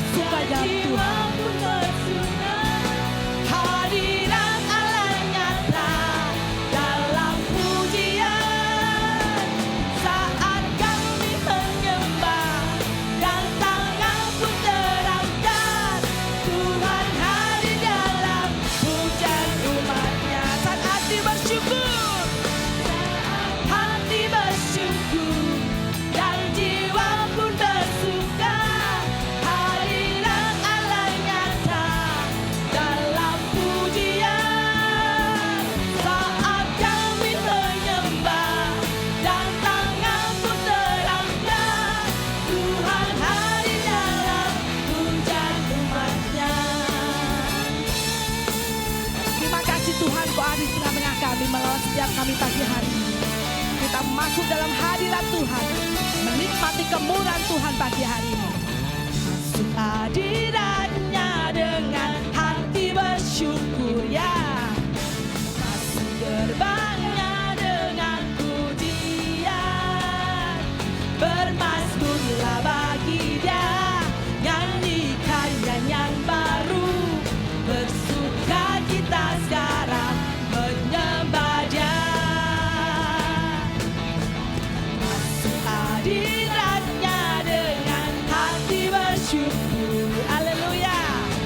bersuka dalam Tuhan. Hadirat Allah nyata dalam pujian saat kami menyembah dan tangan pun terangkat. Tuhan hadir dalam pujian umatnya. Saat hati bersyukur, hati bersyukur dan jiwa pun bersuka. Hadirat Allah nyata dalam pujian saat kami menyembah dan tangan pun terangkat. Tuhan hadir dalam pujian umatnya. Terima kasih Tuhan, Kau hadir di tengah-tengah kami melawat setiap kami pagi hari ini. Kita masuk dalam hadirat Tuhan, menikmati kemurahan Tuhan pagi hari ini. Masuk hadiratnya dengan hati bersyukur ya. Masuk gerbangnya dengan pujian. Bermazmurlah bagi Dia, nyanyikan yang baru. Bersuka kita sekarang menyembah Dia. Masuk hadiratnya dengan hati bersyukur. Haleluya.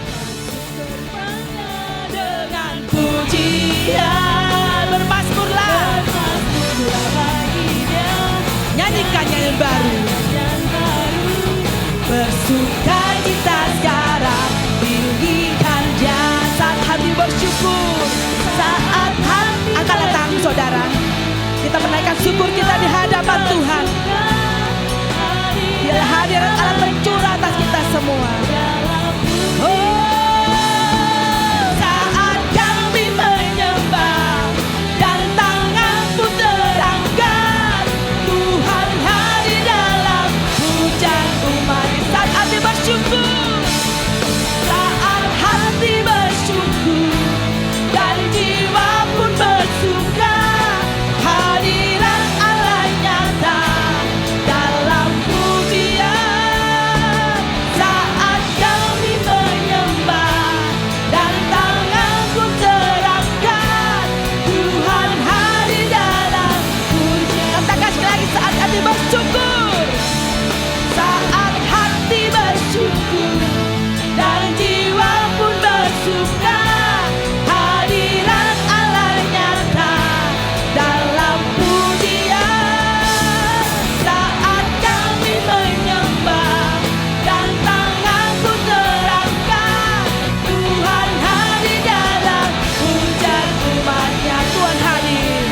Masuk gerbangnya dengan pujian. Bermazmurlah bagi Dia, nyanyikan yang baru. Bersuka kita sekarang, tinggikan Dia. Saat hati bersyukur, saat hati angkatlah tangan saudara, kita menaikkan syukur kita di hadapan Tuhan. Biarlah hadirat Allah tercurah atas kita semua. Oh, saat kami menyembah dan tangan pun terangkat, Tuhan hadir dalam pujian umat. Saat hati bersyukur, saat hati bersyukur dan jiwa pun bersuka. Hadirat Allah nyata dalam pujian saat kami menyembah dan tangan pun terangkat. Tuhan hadir dalam pujian. Katakan sekali lagi, saat hati bersyukur, saat hati bersyukur dan jiwa pun bersuka. Hadirat Allah nyata dalam pujian saat kami menyembah dan tangan pun terangkat. Tuhan hadir dalam pujian umatnya. Tuhan hadir,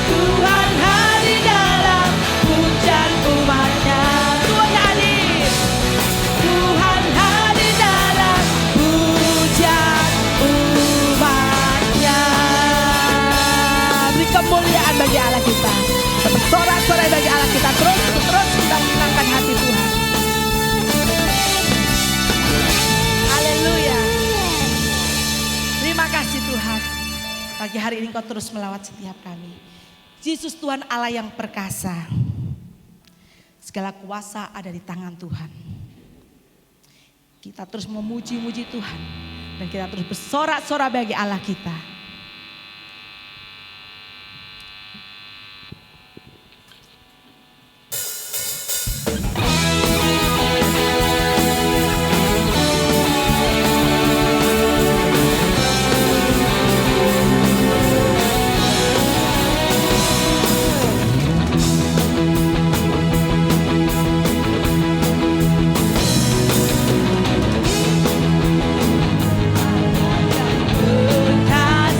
Tuhan hadir dalam pujian umatnya. Tuhan hadir, Tuhan hadir dalam pujian umatnya. Beri kemuliaan bagi Allah kita, bersorak-sorai bagi Allah kita. Terus kita menyenangkan hati Tuhan. Haleluya. Terima kasih Tuhan, pagi hari ini Kau terus melawat setiap kami. Yesus Tuhan Allah yang perkasa, segala kuasa ada di tangan Tuhan. Kita terus memuji-muji Tuhan dan kita terus bersorak-sorai bagi Allah kita. Kasih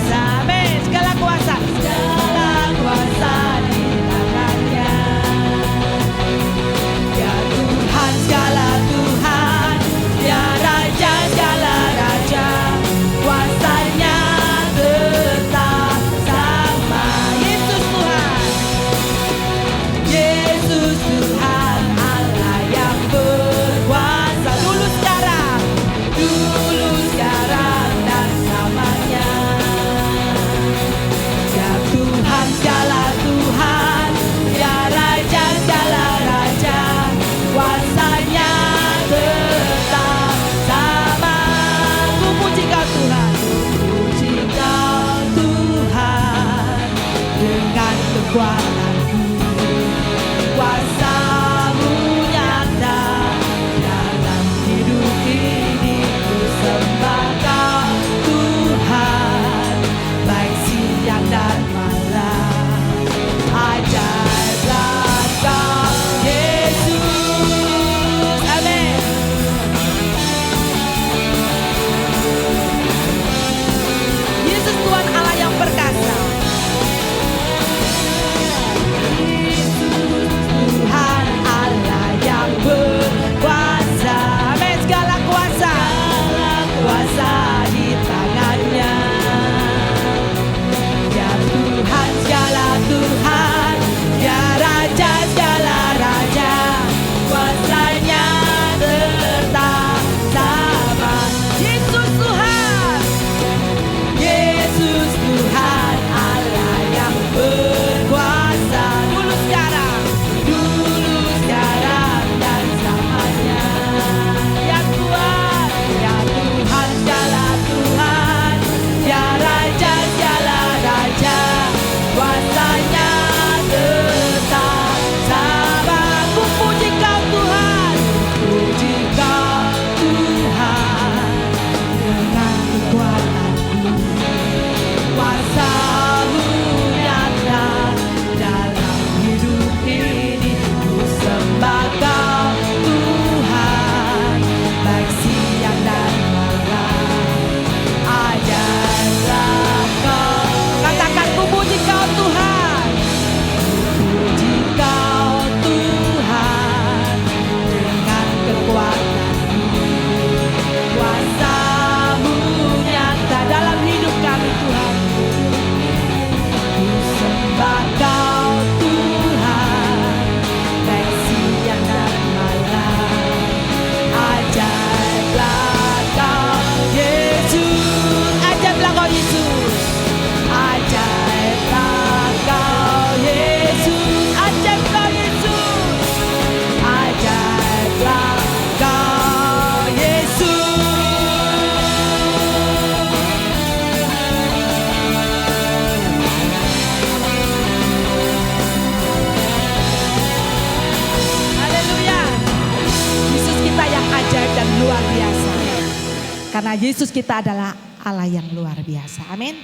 Karena Yesus kita adalah Allah yang luar biasa. Amin.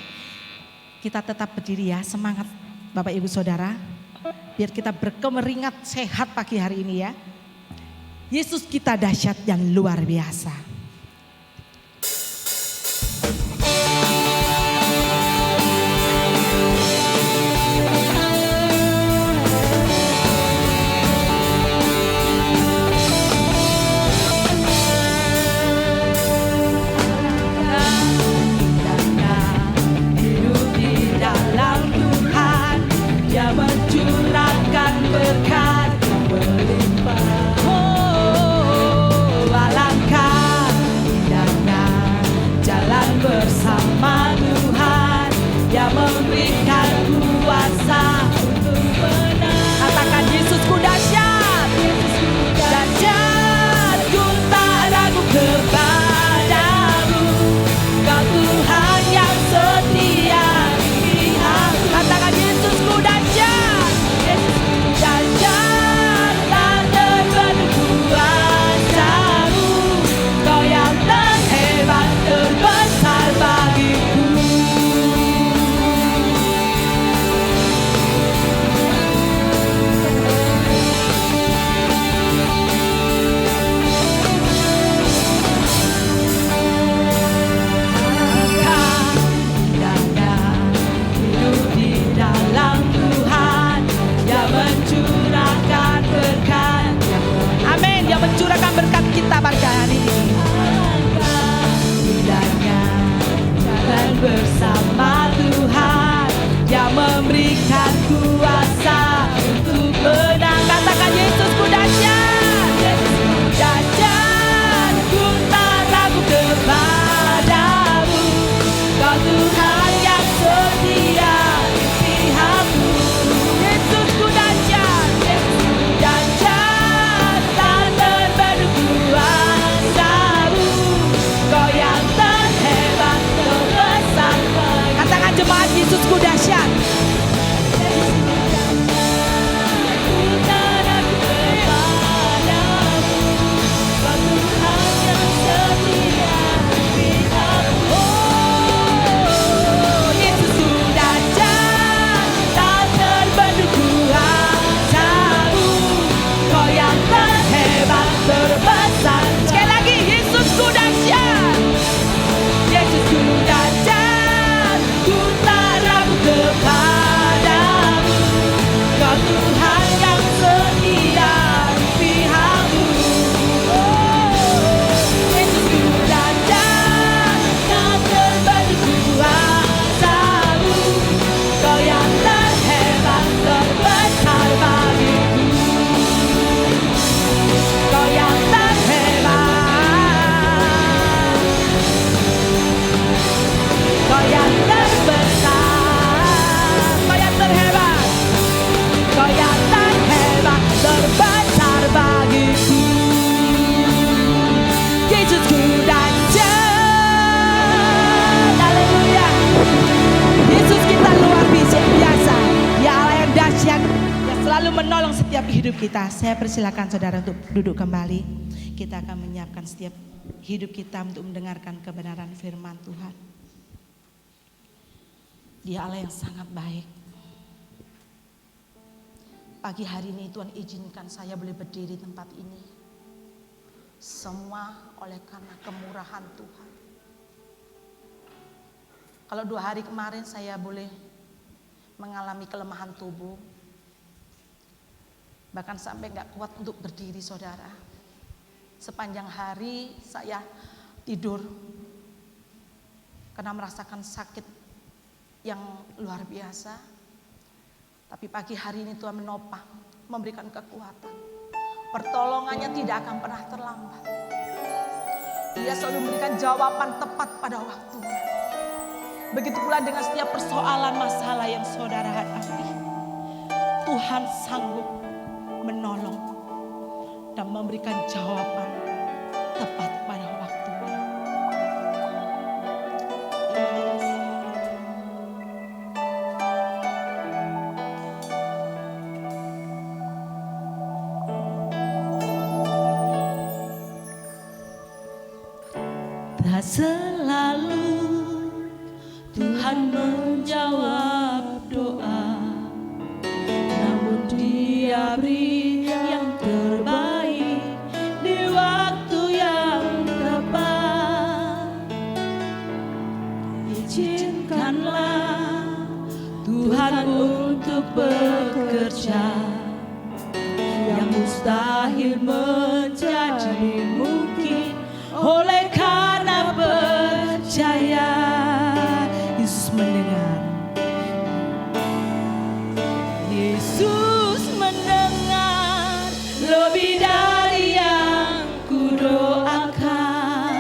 Kita tetap berdiri ya, semangat Bapak Ibu Saudara. Biar kita berkemeringat sehat pagi hari ini ya. Yesus kita dahsyat yang luar biasa. Bersama Tuhan yang memberikan kuasa untuk menang. Katakan Yesusku dahsyat, Yesusku dahsyat, ku tak ragu kepadamu. Kau Tuhan yang setia di pihakku. Yesusku dahsyat, Yesusku dahsyat, tak terbendung kuasamu. Kau yang terhebat, katakan jemaat, Yesusku dahsyat. Menolong setiap hidup kita. Saya persilakan saudara untuk duduk kembali. Kita akan menyiapkan setiap hidup kita untuk mendengarkan kebenaran firman Tuhan. Dia Allah yang sangat baik. Pagi hari ini Tuhan izinkan saya boleh berdiri di tempat ini. Semua oleh karena kemurahan Tuhan. Kalau 2 hari kemarin saya boleh mengalami kelemahan tubuh. Bahkan sampai gak kuat untuk berdiri saudara. Sepanjang hari saya tidur karena merasakan sakit yang luar biasa. Tapi pagi hari ini Tuhan menopang, memberikan kekuatan. Pertolongannya tidak akan pernah terlambat. Dia selalu memberikan jawaban tepat pada waktunya. Begitu pula dengan setiap persoalan masalah yang saudara hadapi. Tuhan sanggup menolong dan memberikan jawaban tepat pada waktunya. Tak selalu Tuhan menjawab doa, namun Dia beri yang terbaik di waktu yang tepat. Izinkanlah Tuhan untuk bekerja, yang mustahil menjadi mungkin oleh karena percaya. Yesus mendengar. Yesus mendengar lebih dari yang kudoakan.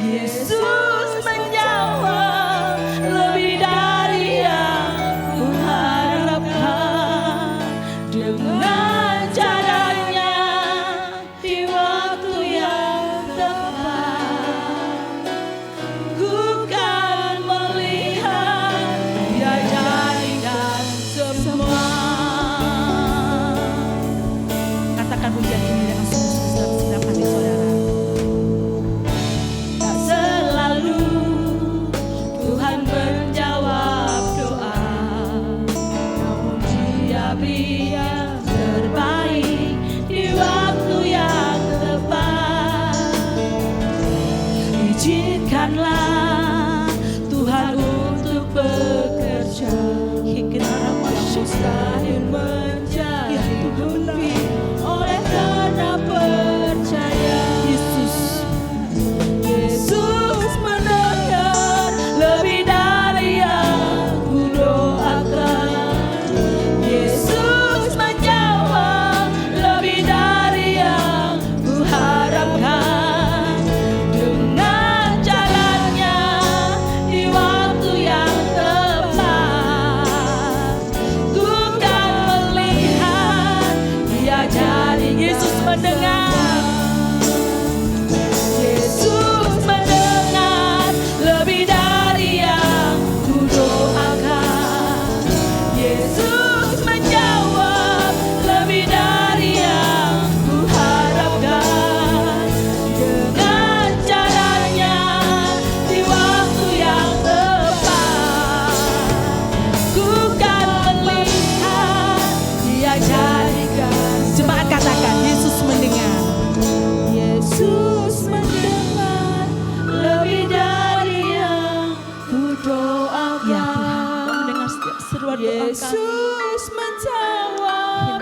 Yesus menjawab lebih dari yang kuharapkan. Dengan caranya di waktu yang tepat, ku kan melihat Dia jadikan semua. Katakan pujian ini dengan sungguh-sungguh segenap hati saudara. Tak selalu Tuhan menjawab doa, namun Dia beri yang terbaik di waktu yang tepat. Izinkanlah Tuhan untuk bekerja, hingga yang mustahil menjadi mungkin oleh karena percaya. Yesus mendengar lebih dari yang kudoakan. Yesus menjawab lebih dari yang kuharapkan. Dengan jalannya di waktu yang tepat, ku kan melihat Dia jadi. Yesus mendengar. Yesus mendengar lebih dari yang kudoakan. Yesus menjawab lebih dari yang kuharapkan. Dengan caranya di waktu yang tepat, ku kan melihat Dia jadikan. Jemaat katakan, Yesus mendengar. Yesus mendengar lebih dari yang kudoakan. Ya Tuhan, Kau mendengar setiap seruan doa kami. Yesus menjawab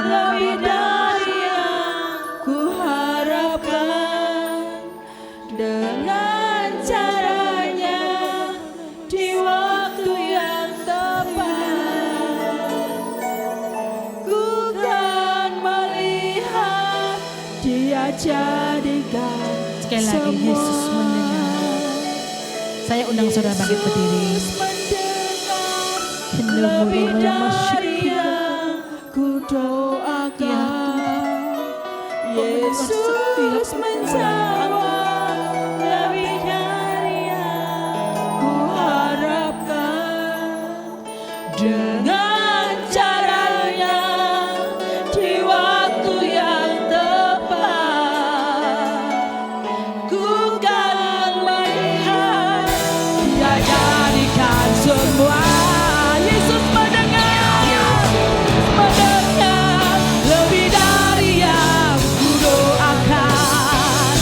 lebih dari yang kuharapkan. Dengan caranya di waktu yang tepat, ku kan melihat Dia jadikan. Sekali lagi, Yesus mendengar. Saya undang saudara bangkit berdiri. Lebih dari yang kudoakan. Yesus menjawab lebih dari yang kuharapkan. Dengan caranya di waktu yang tepat, ku kan melihat Dia jadikan semua. Yesus mendengar lebih dari yang kudoakan.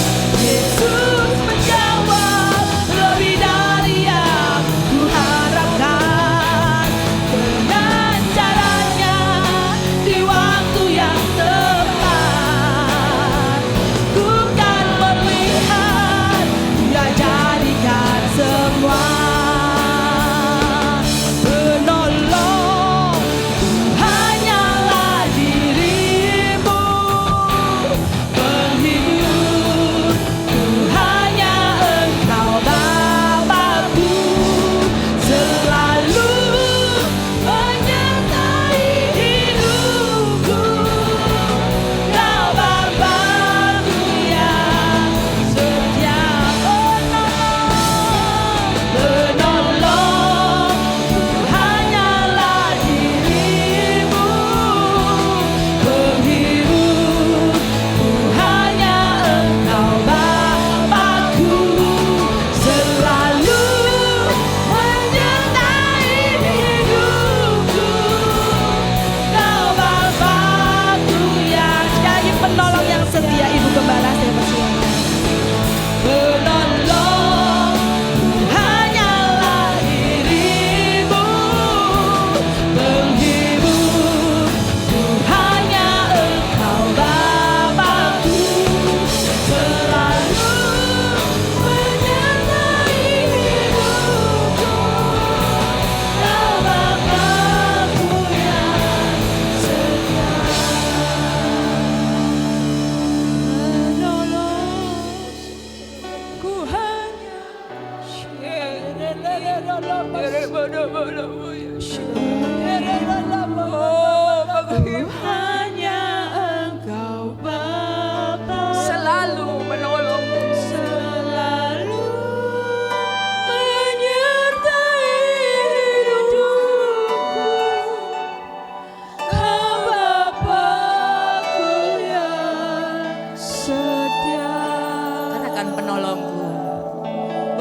penolongku.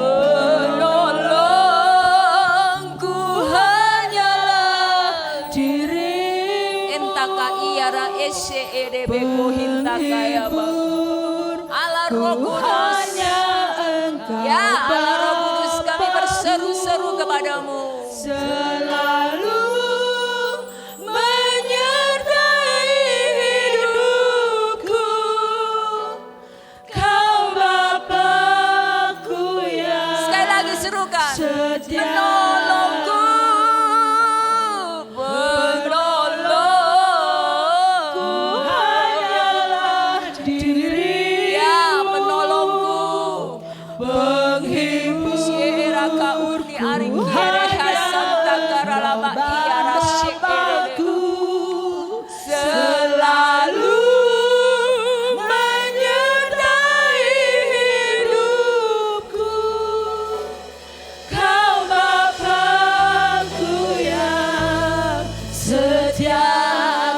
Penolongku hanyalah diri. Entaka iara eshe erebe kohintaka ya baku. Allah Roh Kudus. Ya Allah Roh Kudus, kami berseru-seru kepadamu. Selalu menyertai hidupku, Kau Bapakku yang Sekali lagi serukan. setia. Penolongku, penolongku Hanyalah diri ya penolongku. penghibur. Sieraka urni aring kere hasanta karalaba iara Bapakku selalu menyertai hidupku, Kau Bapakku yang setia.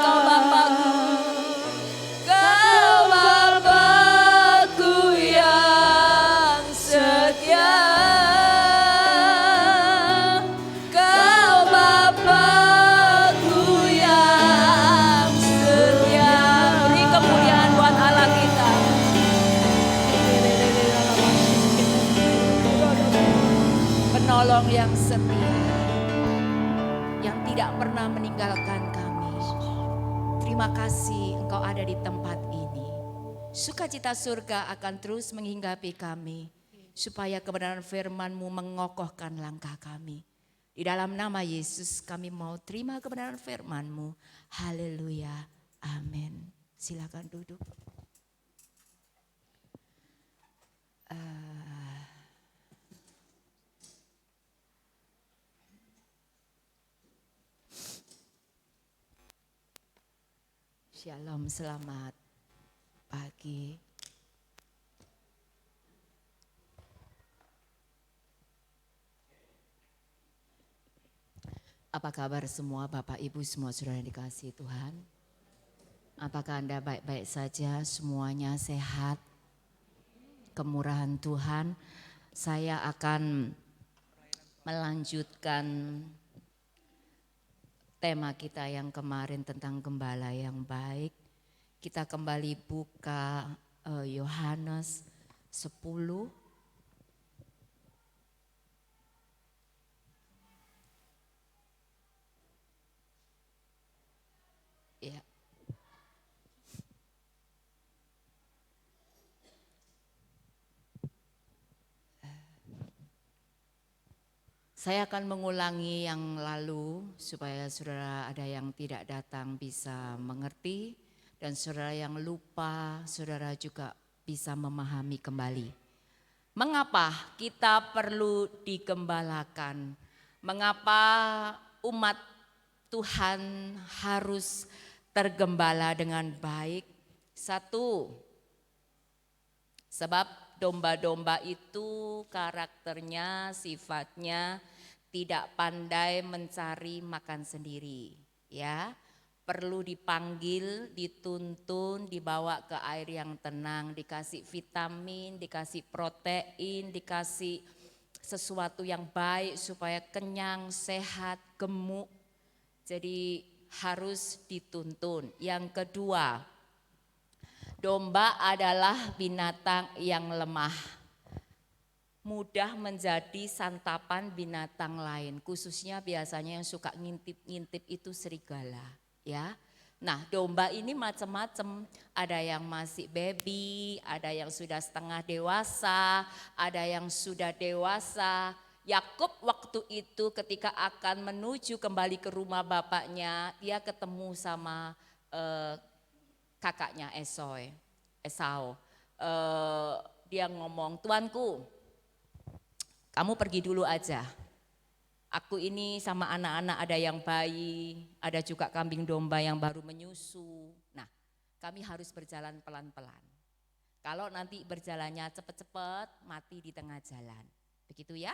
Kau Bapakku, Kau Bapakku yang setia. Kau Bapakku yang setia. Beri kemuliaan buat Allah kita. Penolong yang setia, yang tidak pernah meninggalkan kami. Terima kasih Engkau ada di tempat ini. Sukacita surga akan terus menghinggapi kami, supaya kebenaran firman-Mu mengokohkan langkah kami. Di dalam nama Yesus kami mau terima kebenaran firman-Mu. Haleluya. Amin. Silakan duduk. Shalom, selamat pagi. Apa kabar semua Bapak Ibu semua saudara yang dikasihi Tuhan? Apakah Anda baik-baik saja, semuanya sehat? Kemurahan Tuhan, saya akan melanjutkan tema kita yang kemarin tentang gembala yang baik. Kita kembali buka Yohanes 10. Ya. Saya akan mengulangi yang lalu supaya saudara ada yang tidak datang bisa mengerti dan saudara yang lupa saudara juga bisa memahami kembali. Mengapa kita perlu digembalakan? Mengapa umat Tuhan harus tergembala dengan baik? Satu, sebab domba-domba itu karakternya, sifatnya tidak pandai mencari makan sendiri, ya. Perlu dipanggil, dituntun, dibawa ke air yang tenang, dikasih vitamin, dikasih protein, dikasih sesuatu yang baik supaya kenyang, sehat, gemuk. Jadi harus dituntun. Yang kedua, domba adalah binatang yang lemah. Mudah menjadi santapan binatang lain, khususnya biasanya yang suka ngintip-ngintip itu serigala, ya. Nah, domba ini macam-macam, ada yang masih baby, ada yang sudah setengah dewasa, ada yang sudah dewasa. Yakub waktu itu ketika akan menuju kembali ke rumah bapaknya, dia ketemu sama kakaknya Esau. Dia ngomong, "Tuanku, kamu pergi dulu aja. Aku ini sama anak-anak ada yang bayi, ada juga kambing domba yang baru menyusu. Nah, kami harus berjalan pelan-pelan. Kalau nanti berjalannya cepat-cepat, mati di tengah jalan." Begitu ya.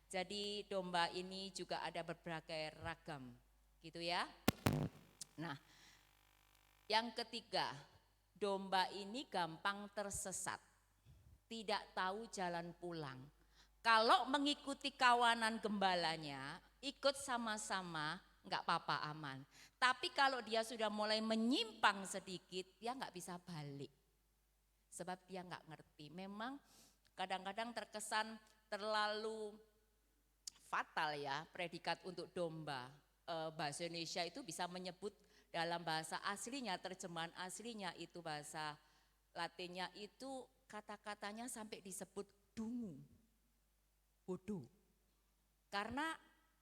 Jadi domba ini juga ada berbagai ragam, gitu ya. Nah, yang ketiga, domba ini gampang tersesat. tidak tahu jalan pulang. Kalau mengikuti kawanan gembalanya, ikut sama-sama, nggak apa-apa, aman. Tapi kalau dia sudah mulai menyimpang sedikit, dia nggak bisa balik. Sebab dia nggak ngerti. Memang kadang-kadang terkesan terlalu fatal ya predikat untuk domba. Bahasa Indonesia itu bisa menyebut dalam bahasa aslinya, terjemahan aslinya itu bahasa Latinnya itu kata-katanya sampai disebut dungu. Bodoh, karena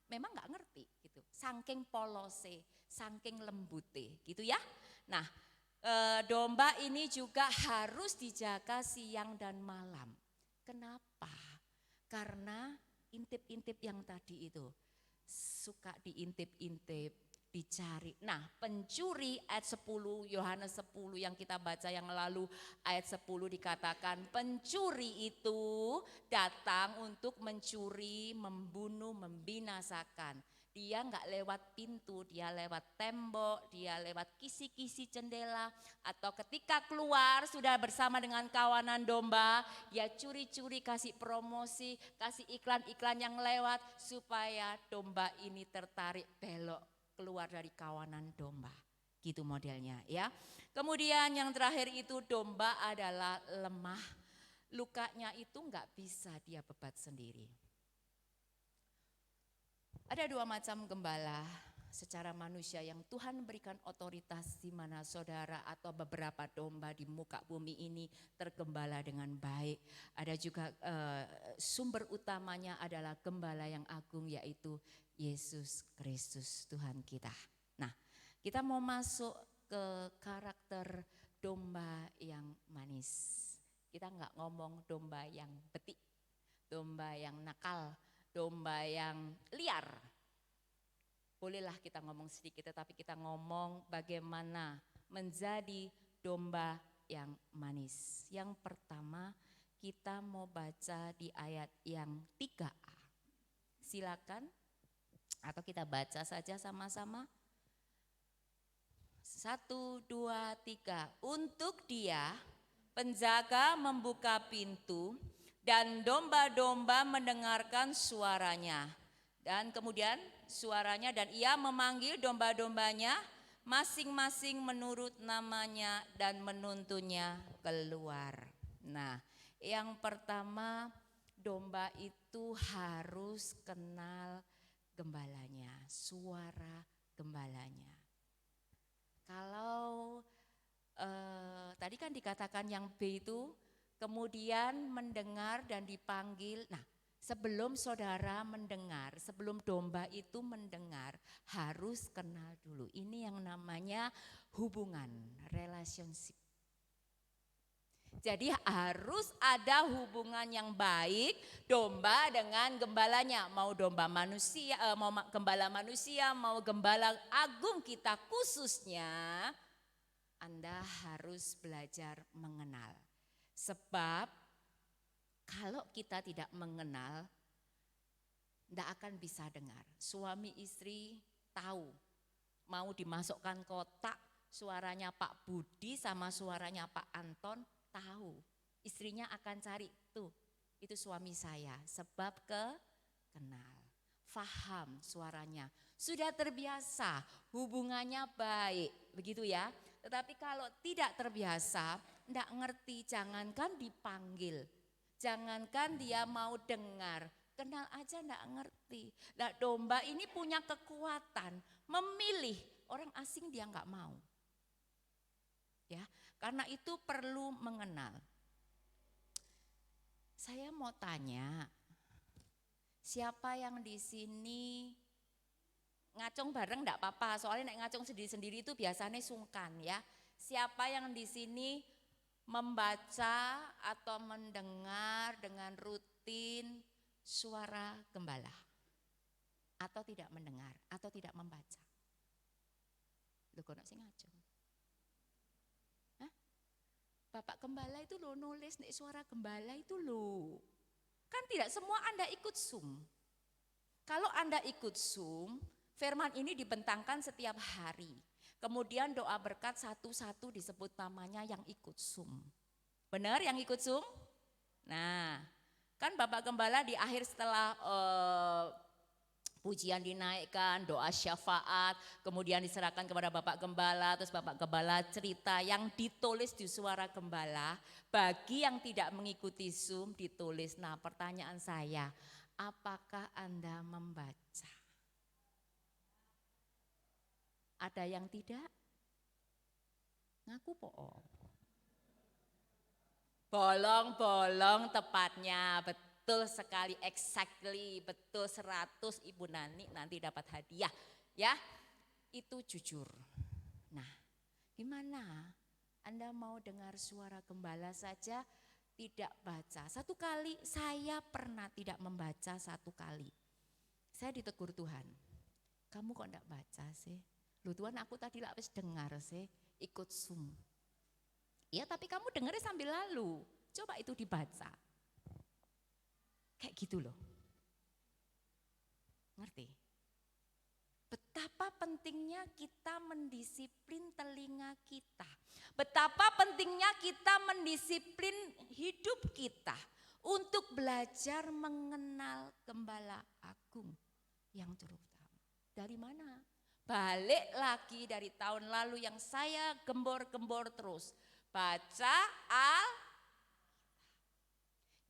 memang nggak ngerti gitu, saking polose, saking lembute gitu ya. Nah, domba ini juga harus dijaga siang dan malam. Kenapa? Karena intip-intip yang tadi itu suka diintip-intip, dicari. Nah, pencuri ayat 10, Yohanes 10 yang kita baca yang lalu, ayat 10 dikatakan pencuri itu datang untuk mencuri, membunuh, membinasakan. Dia nggak lewat pintu, dia lewat tembok, dia lewat kisi-kisi jendela, atau ketika keluar sudah bersama dengan kawanan domba, dia curi-curi kasih promosi, kasih iklan-iklan yang lewat supaya domba ini tertarik belok keluar dari kawanan domba. Gitu modelnya ya. Kemudian yang terakhir itu domba adalah lemah. Lukanya itu nggak bisa dia bebat sendiri. Ada dua macam gembala secara manusia yang Tuhan berikan otoritas di mana saudara atau beberapa domba di muka bumi ini tergembala dengan baik. Ada juga sumber utamanya adalah gembala yang agung yaitu Yesus Kristus Tuhan kita. Nah, kita mau masuk ke karakter domba yang manis. Kita nggak ngomong domba yang betik, domba yang nakal, domba yang liar. Bolehlah kita ngomong sedikit, tetapi kita ngomong bagaimana menjadi domba yang manis. Yang pertama kita mau baca di ayat yang 3a. Silakan, atau kita baca saja sama-sama. 1, 2, 3. Untuk dia penjaga membuka pintu dan domba-domba mendengarkan suaranya. Dan kemudian suaranya dan ia memanggil domba-dombanya masing-masing menurut namanya dan menuntunnya keluar. Nah, yang pertama domba itu harus kenal gembalanya, suara gembalanya. Kalau tadi kan dikatakan yang B itu kemudian mendengar dan dipanggil. Nah, sebelum saudara mendengar, sebelum domba itu mendengar, harus kenal dulu. Ini yang namanya hubungan, relationship. Jadi harus ada hubungan yang baik domba dengan gembalanya. Mau domba manusia, mau gembala manusia, mau gembala agung kita khususnya, Anda harus belajar mengenal. Sebab kalau kita tidak mengenal, tidak akan bisa dengar. Suami istri tahu, mau dimasukkan kotak, suaranya Pak Budi sama suaranya Pak Anton, tahu. Istrinya akan cari, tuh itu suami saya, sebab kenal. Faham suaranya, sudah terbiasa, hubungannya baik, begitu ya. Tetapi kalau tidak terbiasa, tidak ngerti, jangankan dipanggil, jangankan dia mau dengar, kenal aja tidak ngerti. Nah, domba ini punya kekuatan memilih orang asing dia nggak mau. Ya, karena itu perlu mengenal. Saya mau tanya, siapa yang di sini ngacung bareng enggak apa-apa, soalnya nek ngacung sendiri-sendiri itu biasanya sungkan ya. Siapa yang di sini membaca atau mendengar dengan rutin suara gembala? Atau tidak mendengar, atau tidak membaca? Lho kok sing ngacung? Hah? Bapak gembala itu lo nulis nek suara gembala itu lo. Kan tidak semua Anda ikut Zoom. Kalau Anda ikut Zoom, firman ini dibentangkan setiap hari. Kemudian doa berkat satu-satu disebut namanya yang ikut Zoom. Benar yang ikut Zoom? Nah, kan Bapak Gembala di akhir setelah pujian dinaikkan, doa syafaat, kemudian diserahkan kepada Bapak Gembala, terus Bapak Gembala cerita yang ditulis di suara Gembala, bagi yang tidak mengikuti Zoom ditulis. Nah, pertanyaan saya, apakah Anda membaca? Ada yang tidak? Ngaku po. Bolong-bolong tepatnya, betul sekali, exactly, betul 100 Ibu Nani nanti dapat hadiah ya. Itu jujur. Nah, gimana? Anda mau dengar suara Gembala saja tidak baca. Satu kali saya pernah tidak membaca satu kali. Saya ditegur Tuhan. Kamu kok enggak baca sih? Loh Tuhan, aku tadi lah habis dengar sih, ikut Zoom. Ya tapi kamu dengarnya sambil lalu, coba itu dibaca. Kayak gitu loh. Ngerti? Betapa pentingnya kita mendisiplin telinga kita. Betapa pentingnya kita mendisiplin hidup kita. Untuk belajar mengenal Gembala Agung yang terutama. Dari mana? Balik lagi dari tahun lalu yang saya gembor-gembor terus. Baca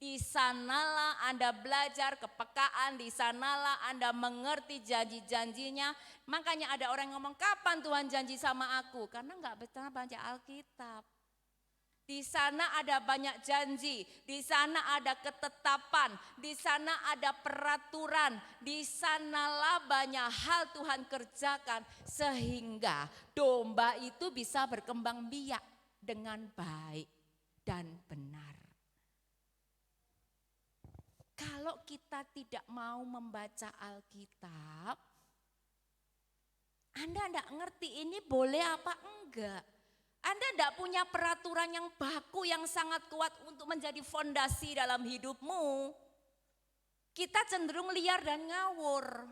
di sanalah Anda belajar kepekaan, di sanalah Anda mengerti janji-janjinya. Makanya ada orang yang ngomong, kapan Tuhan janji sama aku? Karena enggak betul baca Alkitab. Di sana ada banyak janji, di sana ada ketetapan, di sana ada peraturan, di sanalah banyak hal Tuhan kerjakan sehingga domba itu bisa berkembang biak dengan baik dan benar. Kalau kita tidak mau membaca Alkitab, Anda enggak ngerti ini boleh apa enggak. Anda tidak punya peraturan yang baku yang sangat kuat untuk menjadi fondasi dalam hidupmu. Kita cenderung liar dan ngawur.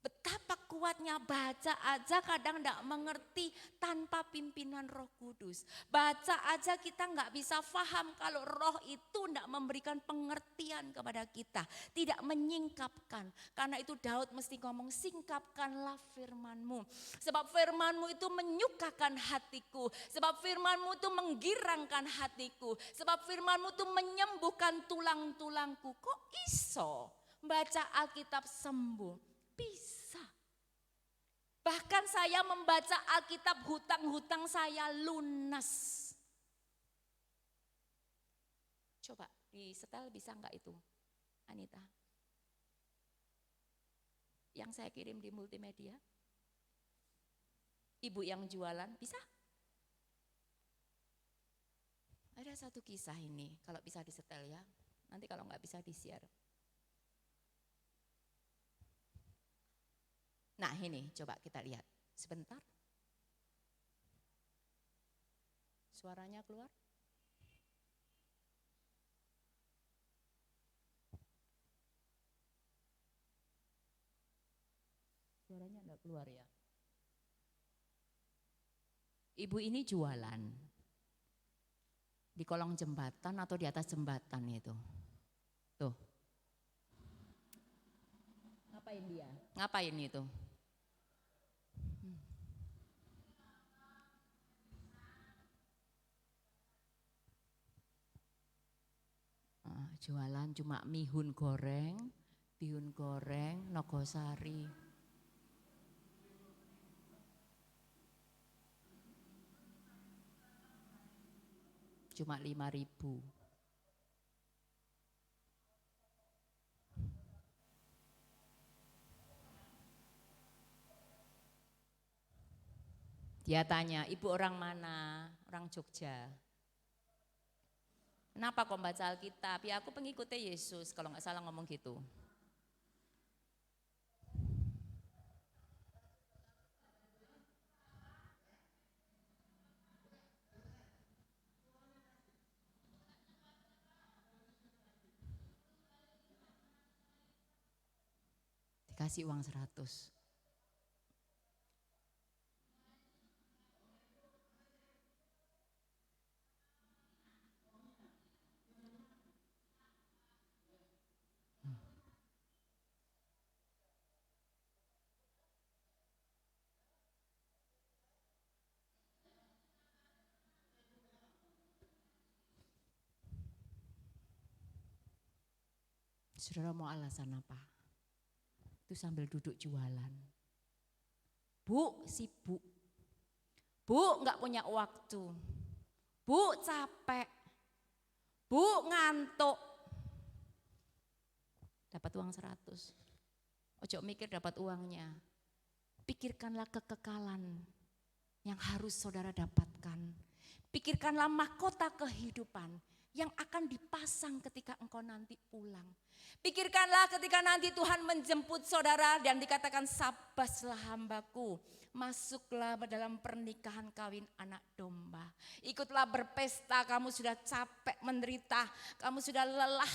Betapa kuatnya baca aja kadang tidak mengerti tanpa pimpinan Roh Kudus. Baca aja kita nggak bisa paham kalau Roh itu tidak memberikan pengertian kepada kita. Tidak menyingkapkan. Karena itu Daud mesti ngomong, singkapkanlah firman-Mu. Sebab firman-Mu itu menyukakan hatiku. Sebab firman-Mu itu menggirangkan hatiku. Sebab firman-Mu itu menyembuhkan tulang-tulangku. Kok iso baca Alkitab sembuh? Bisa. Bahkan saya membaca Alkitab, hutang-hutang saya lunas. Coba disetel bisa enggak itu, Anita? Yang saya kirim di multimedia. Ibu yang jualan, bisa? Ada satu kisah ini, kalau bisa disetel ya. Nanti kalau enggak bisa di-share. Nah ini coba kita lihat sebentar. Suaranya keluar. Suaranya enggak keluar ya. Ibu ini jualan di kolong jembatan atau di atas jembatan itu. Tuh. Ngapain dia? Ngapain itu? Jualan cuma bihun goreng, nogosari. Cuma 5.000. Dia tanya, ibu orang mana? Orang Jogja. Kenapa kok baca Alkitab? Ya aku pengikutnya Yesus, kalau nggak salah ngomong gitu. Dikasih uang 100. Saudara mau alasan apa? Itu sambil duduk jualan. Bu, sibuk. Bu, nggak punya waktu. Bu, capek. Bu, ngantuk. Dapat uang 100. Ojo mikir dapat uangnya. Pikirkanlah kekekalan yang harus saudara dapatkan. Pikirkanlah mahkota kehidupan yang akan dipasang ketika engkau nanti pulang. Pikirkanlah ketika nanti Tuhan menjemput saudara dan dikatakan sabaslah hambaku. Masuklah dalam pernikahan kawin anak domba. Ikutlah berpesta, kamu sudah capek menderita, kamu sudah lelah.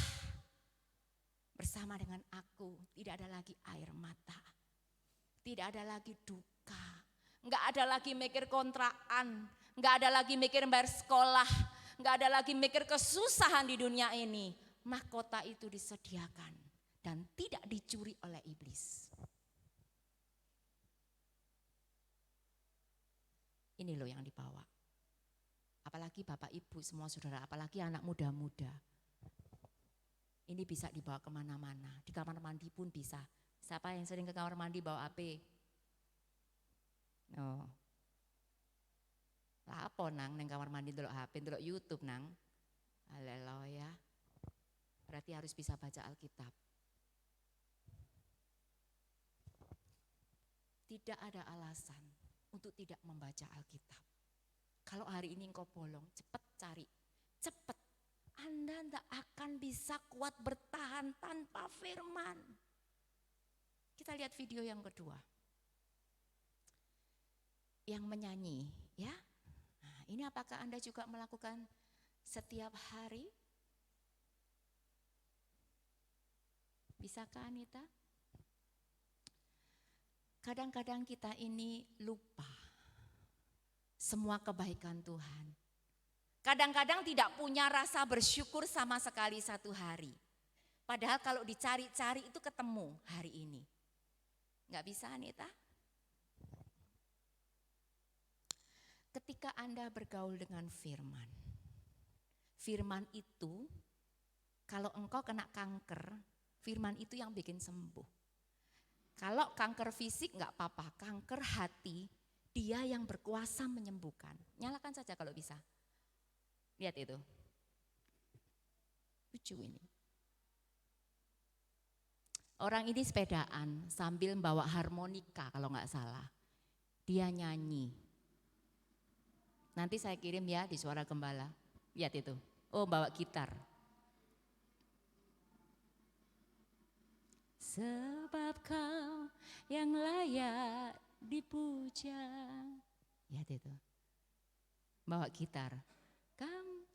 Bersama dengan aku tidak ada lagi air mata. Tidak ada lagi duka. Enggak ada lagi mikir kontrakan. Enggak ada lagi mikir bayar sekolah. Enggak ada lagi mikir kesusahan di dunia ini. Mahkota itu disediakan dan tidak dicuri oleh iblis. Ini loh yang dibawa. Apalagi Bapak Ibu semua saudara, apalagi anak muda-muda. Ini bisa dibawa kemana-mana, di kamar mandi pun bisa. Siapa yang sering ke kamar mandi bawa HP? No. Lah apa nang neng kamar mandi delok HP, delok YouTube nang. Haleluya. Berarti harus bisa baca Alkitab. Tidak ada alasan untuk tidak membaca Alkitab. Kalau hari ini engkau bolong, cepat cari, cepat. Anda tidak akan bisa kuat bertahan tanpa firman. Kita lihat video yang kedua. Yang menyanyi, ya. Nah, ini apakah Anda juga melakukan setiap hari? Bisakah Anita? Kadang-kadang kita ini lupa semua kebaikan Tuhan. Kadang-kadang tidak punya rasa bersyukur sama sekali satu hari. Padahal kalau dicari-cari itu ketemu hari ini. Enggak bisa Anita? Ketika Anda bergaul dengan firman. Firman itu kalau engkau kena kanker, firman itu yang bikin sembuh. Kalau kanker fisik enggak apa-apa, kanker hati dia yang berkuasa menyembuhkan. Nyalakan saja kalau bisa. Lihat itu. Lucu ini. Orang ini sepedaan sambil bawa harmonika kalau nggak salah. Dia nyanyi. Nanti saya kirim ya di Suara Gembala. Lihat itu. Oh, bawa gitar. Sebab kau yang layak dipuja. Lihat itu. Bawa gitar. Kamu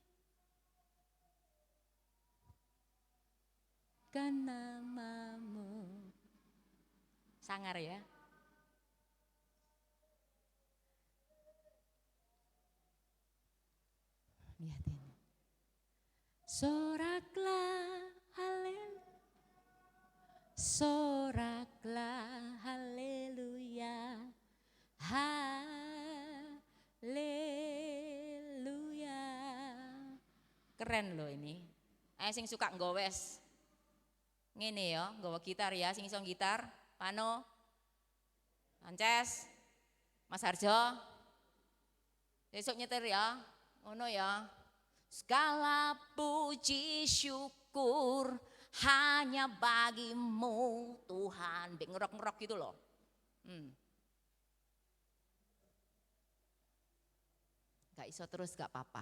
kan namamu. Sangar ya. Lihat ini. Soraklah haleluya. Soraklah haleluya. Haleluya. Keren loh ini. Sing suka nggowes. Ngene ya, nggawa gitar ya, sing iso gitar. Pano. Ances. Mas Harjo. Besok nyetir ya. Ngono ya. Segala puji syukur hanya bagimu Tuhan. Bek ngerok-ngerok gitu loh. Gak iso terus gak apa-apa.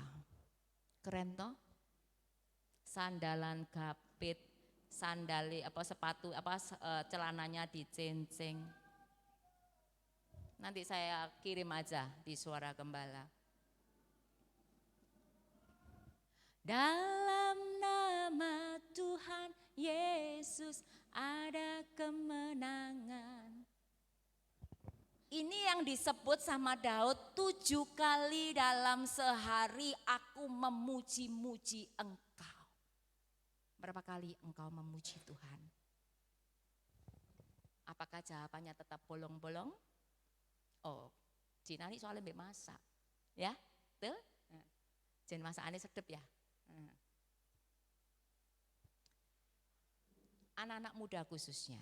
Keren toh? Sandalan gapit, sandali apa sepatu apa celananya dicenceng. Nanti saya kirim aja di Suara Gembala. Dalam nama Tuhan Yesus ada kemenangan. Ini yang disebut sama Daud, 7 kali dalam sehari aku memuji-muji engkau. Berapa kali engkau memuji Tuhan? Apakah jawabannya tetap bolong-bolong? Oh, Cina ini soalnya mbak masak. Ya, betul? Jen masakannya sedep ya. anak-anak muda khususnya.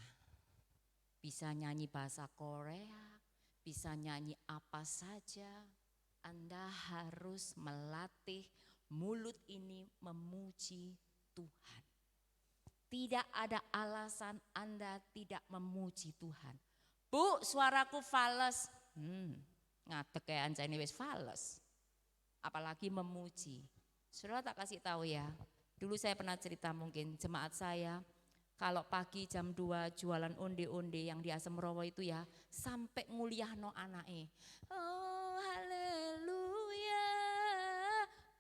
Bisa nyanyi bahasa Korea, bisa nyanyi apa saja. Anda harus melatih mulut ini memuji Tuhan. Tidak ada alasan Anda tidak memuji Tuhan. Bu, suaraku fales. Ngadeg kayak anjane wis fales. Apalagi memuji. Saudara tak kasih tahu ya. Dulu saya pernah cerita mungkin jemaat saya. Kalau pagi jam 2 jualan onde-onde yang di Asem Rowo itu ya. Sampai nguliahno anake. Oh haleluya.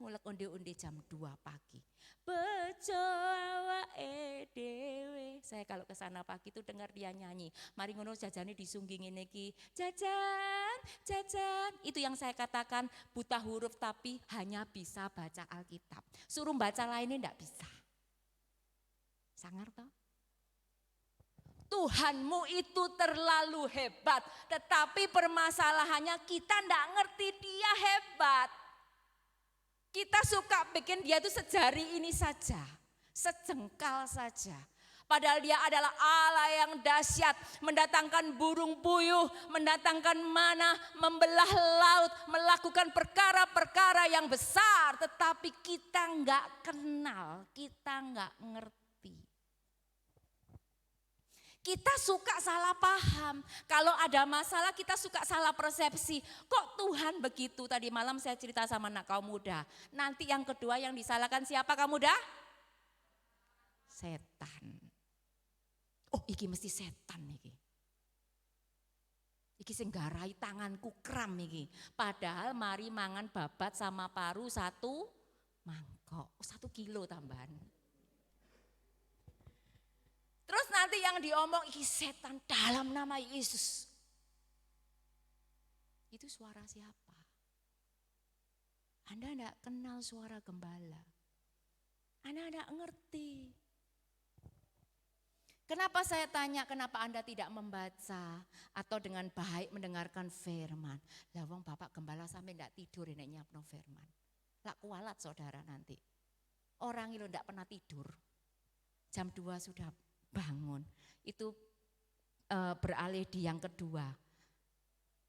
Ngulek onde-onde jam 2 pagi. Bejo awake dhewe. Saya kalau ke sana pagi itu dengar dia nyanyi. Mari ngono jajane disunggingin iki. Jajan, jajan. Itu yang saya katakan buta huruf tapi hanya bisa baca Alkitab. Suruh baca lainnya enggak bisa. Sangar toh? Tuhanmu itu terlalu hebat. Tetapi permasalahannya kita enggak ngerti dia hebat. Kita suka bikin dia itu sejari ini saja, sejengkal saja. Padahal dia adalah Allah yang dahsyat, mendatangkan burung puyuh, mendatangkan mana, membelah laut, melakukan perkara-perkara yang besar. Tetapi kita enggak kenal, kita enggak ngerti. Kita suka salah paham, kalau ada masalah kita suka salah persepsi. Kok Tuhan begitu? Tadi malam saya cerita sama anak kaum muda. Nanti yang kedua yang disalahkan siapa kaum muda? Setan. Oh iki mesti setan iki. Iki sing garai tanganku kram iki. Padahal mari mangan babat sama paru 1 mangkok, 1 kilo tambahan. Terus nanti yang diomong iki setan dalam nama Yesus. Itu suara siapa? Anda enggak kenal suara gembala. Anda enggak ngerti. Kenapa saya tanya kenapa Anda tidak membaca atau dengan baik mendengarkan firman. Lah wong Bapak gembala sampai enggak tidur ini nyiapno firman. Lah kualat saudara nanti. Orang itu enggak pernah tidur. Jam 2 sudah bangun, itu beralih di yang kedua,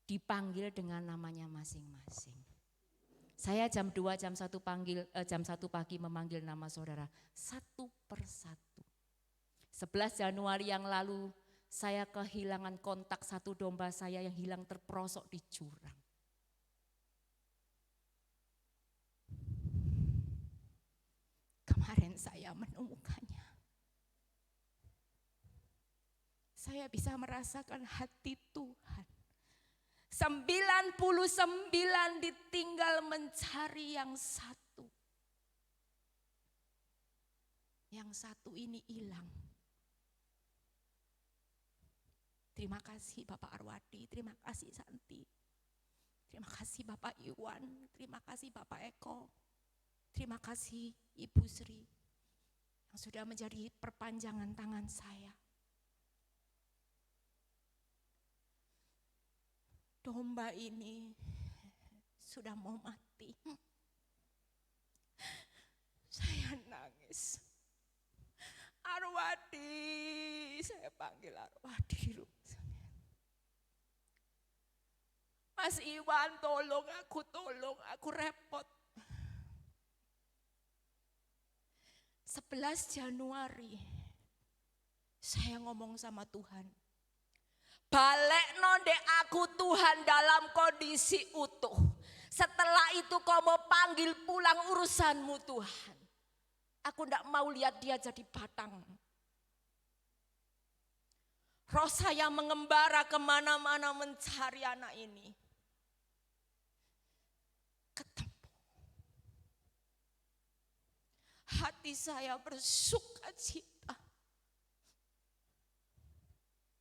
dipanggil dengan namanya masing-masing. Saya jam 2, jam 1 pagi memanggil nama saudara satu persatu. 11 Januari yang lalu saya kehilangan kontak satu domba saya yang hilang terperosok di jurang. Kemarin saya menemukannya. Saya bisa merasakan hati Tuhan. 99 ditinggal mencari yang satu. Yang satu ini hilang. Terima kasih Bapak Arwadi, terima kasih Santi. Terima kasih Bapak Iwan, terima kasih Bapak Eko. Terima kasih Ibu Sri yang sudah menjadi perpanjangan tangan saya. Domba ini sudah mau mati. Saya nangis. Arwadi, saya panggil Arwadi. Mas Iwan tolong aku repot. 11 Januari saya ngomong sama Tuhan. Balekno ndek aku Tuhan dalam kondisi utuh. Setelah itu kau mau panggil pulang urusanmu Tuhan. Aku ndak mau lihat dia jadi batang. Roh saya mengembara kemana-mana mencari anak ini. Ketemu. Hati saya bersuka cita.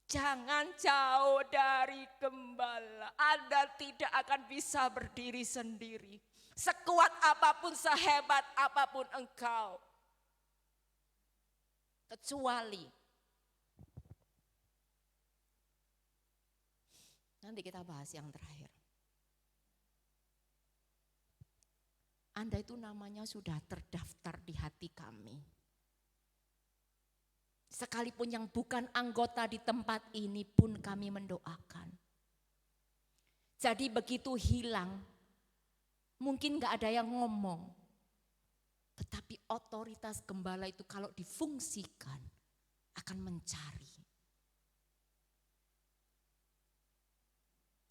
Jangan jauh dari gembala. Anda tidak akan bisa berdiri sendiri. Sekuat apapun, sehebat apapun engkau. Kecuali. Nanti kita bahas yang terakhir. Anda itu namanya sudah terdaftar di hati kami. Sekalipun yang bukan anggota di tempat ini pun kami mendoakan. Jadi begitu hilang, mungkin gak ada yang ngomong. Tetapi otoritas gembala itu kalau difungsikan akan mencari.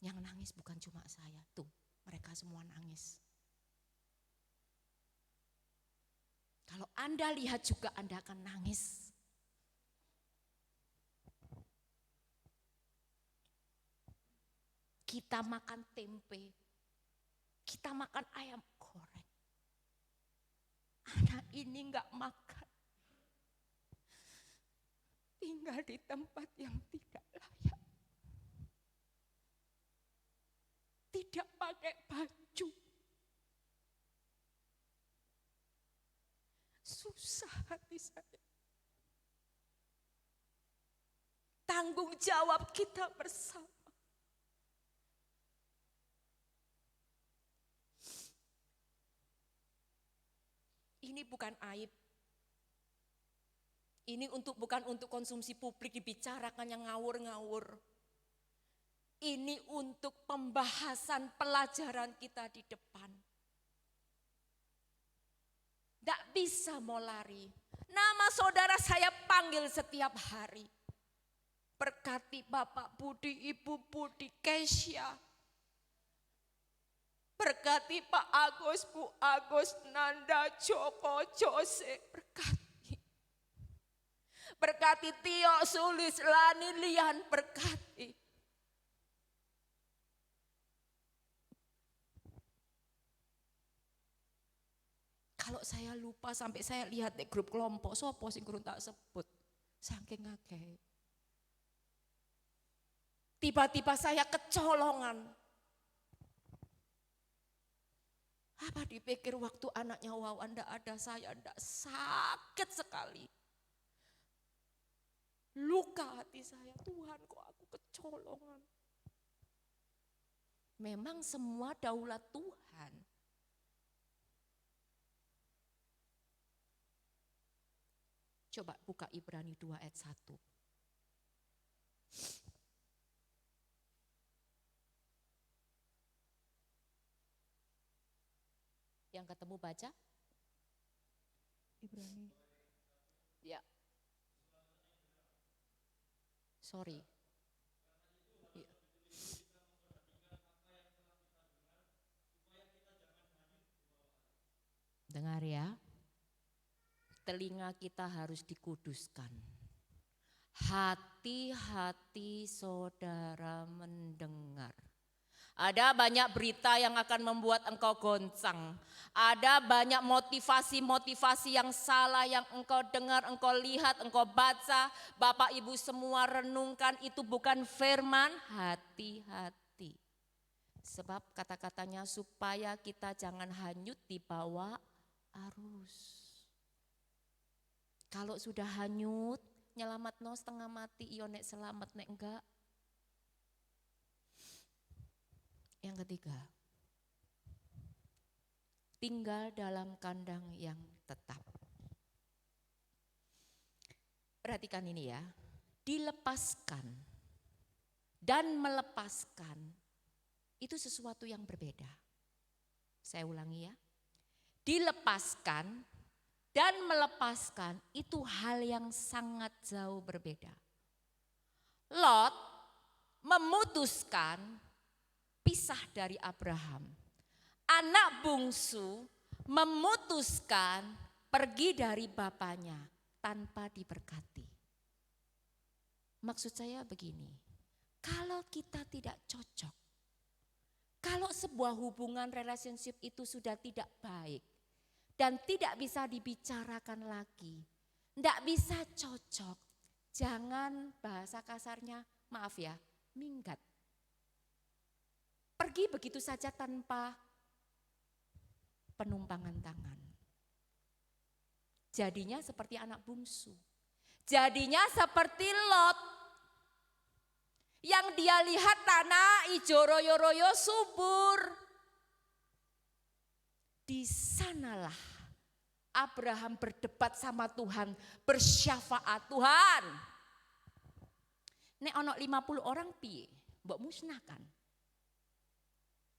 Yang nangis bukan cuma saya, tuh mereka semua nangis. Kalau Anda lihat juga Anda akan nangis. Kita makan tempe, kita makan ayam goreng. Anak ini enggak makan. Tinggal di tempat yang tidak layak. Tidak pakai baju. Susah hati saya. Tanggung jawab kita bersama. Ini bukan aib. Ini bukan untuk konsumsi publik dibicarakan yang ngawur-ngawur. Ini untuk pembahasan pelajaran kita di depan. Tidak bisa mau lari. Nama saudara saya panggil setiap hari. Berkati Bapak Budi, Ibu Budi, Kesya. Berkati Pak Agus, Bu Agus, Nanda, Joko, Jose, berkati. Berkati Tio, Sulis, Lani, Lian, berkati. Kalau saya lupa sampai saya lihat di grup kelompok, sopo sing kurang tak sebut, saking ngakeh. Tiba-tiba saya kecolongan. Apa dipikir waktu anaknya Wawan ndak ada, saya ndak sakit sekali. Luka hati saya, Tuhan kok aku kecolongan. Memang semua daulat Tuhan. Coba buka Ibrani 2 ayat 1. Yang ketemu baca? Ibrani. Ya. Sorry. Ya. Dengar ya. Telinga kita harus dikuduskan. Hati-hati saudara mendengar. Ada banyak berita yang akan membuat engkau goncang. Ada banyak motivasi-motivasi yang salah yang engkau dengar, engkau lihat, engkau baca. Bapak Ibu semua renungkan, itu bukan firman. Hati-hati. Sebab kata-katanya supaya kita jangan hanyut di bawah arus. Kalau sudah hanyut, nyelamat no setengah mati, iyo nek selamat nek enggak. Yang ketiga, tinggal dalam kandang yang tetap. Perhatikan ini ya, dilepaskan dan melepaskan itu sesuatu yang berbeda. Saya ulangi ya, dilepaskan dan melepaskan itu hal yang sangat jauh berbeda. Lot memutuskan pisah dari Abraham. Anak bungsu memutuskan pergi dari bapaknya tanpa diberkati. Maksud saya begini, kalau kita tidak cocok, kalau sebuah hubungan relationship itu sudah tidak baik dan tidak bisa dibicarakan lagi, tidak bisa cocok, jangan bahasa kasarnya, maaf ya, minggat. Pergi begitu saja tanpa penumpangan tangan. Jadinya seperti anak bungsu. Jadinya seperti Lot. Yang dia lihat tanah ijo royo-royo subur. Di sanalah Abraham berdebat sama Tuhan, bersyafaat, Tuhan. Nek ono 50 orang piye? Mbok musnahkan.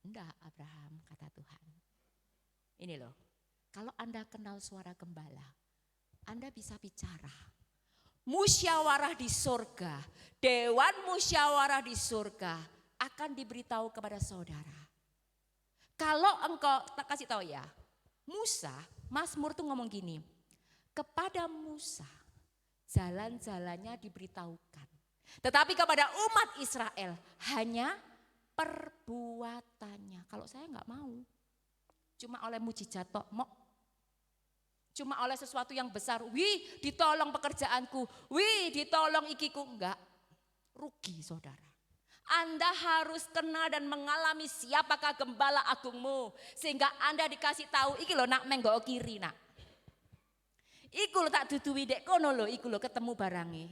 Enggak Abraham, kata Tuhan. Ini loh, kalau Anda kenal suara gembala, Anda bisa bicara. Musyawarah di surga, dewan musyawarah di surga akan diberitahu kepada saudara. Kalau engkau, tak kasih tahu ya, Musa, Mazmur tuh ngomong gini, kepada Musa jalan-jalannya diberitahukan. Tetapi kepada umat Israel hanya perbuatannya. Kalau saya nggak mau, cuma oleh mujizat tok, cuma oleh sesuatu yang besar, wih ditolong pekerjaanku, wih ditolong ikiku, enggak, rugi saudara. Anda harus kenal dan mengalami siapakah gembala agungmu. Sehingga Anda dikasih tahu, iki lo nak menggo kiri nak. Iku lo tak duduwi dek kono lo, iku lo ketemu barangnya.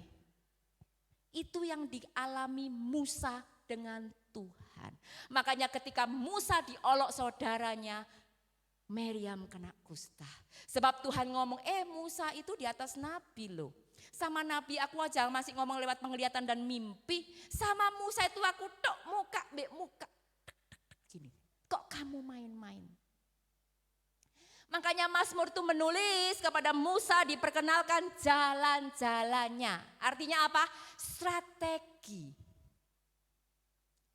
Itu yang dialami Musa dengan Tuhan. Makanya ketika Musa diolok saudaranya, Miriam kena kusta. Sebab Tuhan ngomong, Musa itu di atas nabi loh. Sama nabi aku aja masih ngomong lewat penglihatan dan mimpi. Sama Musa itu aku tok muka be muka. Gini, kok kamu main-main? Makanya Mazmur itu menulis kepada Musa diperkenalkan jalan-jalannya. Artinya apa? Strategi.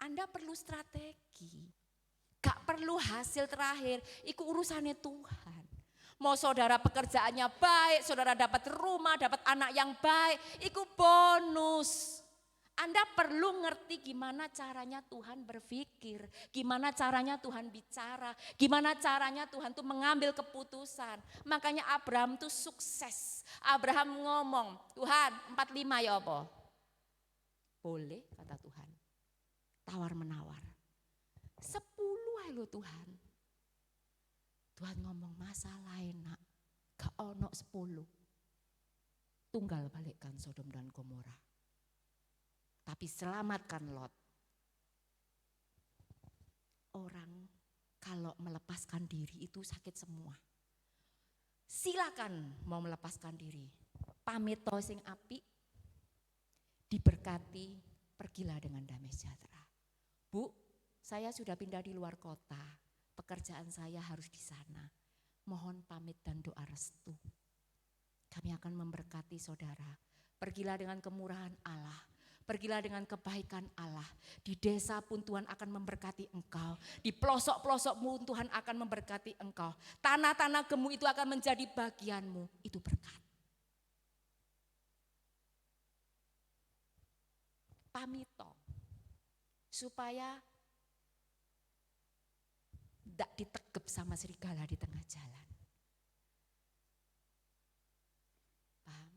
Anda perlu strategi. Gak perlu hasil terakhir, itu urusannya Tuhan. Mau saudara pekerjaannya baik, saudara dapat rumah, dapat anak yang baik, itu bonus. Anda perlu ngerti gimana caranya Tuhan berpikir, gimana caranya Tuhan bicara, gimana caranya Tuhan tuh mengambil keputusan. Makanya Abraham tuh sukses. Abraham ngomong, Tuhan 45 ya apa? Boleh kata Tuhan, tawar menawar. 10 aja Tuhan. Tuhan ngomong masalah enak, gak ono 10. Tunggal balikkan Sodom dan Gomora. Tapi selamatkan Lot. Orang kalau melepaskan diri itu sakit semua. Silakan mau melepaskan diri. Pamit to sing api, diberkati, pergilah dengan damai sejahtera. Bu, saya sudah pindah di luar kota. Pekerjaan saya harus di sana. Mohon pamit dan doa restu. Kami akan memberkati saudara. Pergilah dengan kemurahan Allah. Pergilah dengan kebaikan Allah. Di desa pun Tuhan akan memberkati engkau. Di pelosok-pelosokmu Tuhan akan memberkati engkau. Tanah-tanah gemu itu akan menjadi bagianmu. Itu berkat. Pamito. Supaya tidak ditegep sama serigala di tengah jalan. Paham?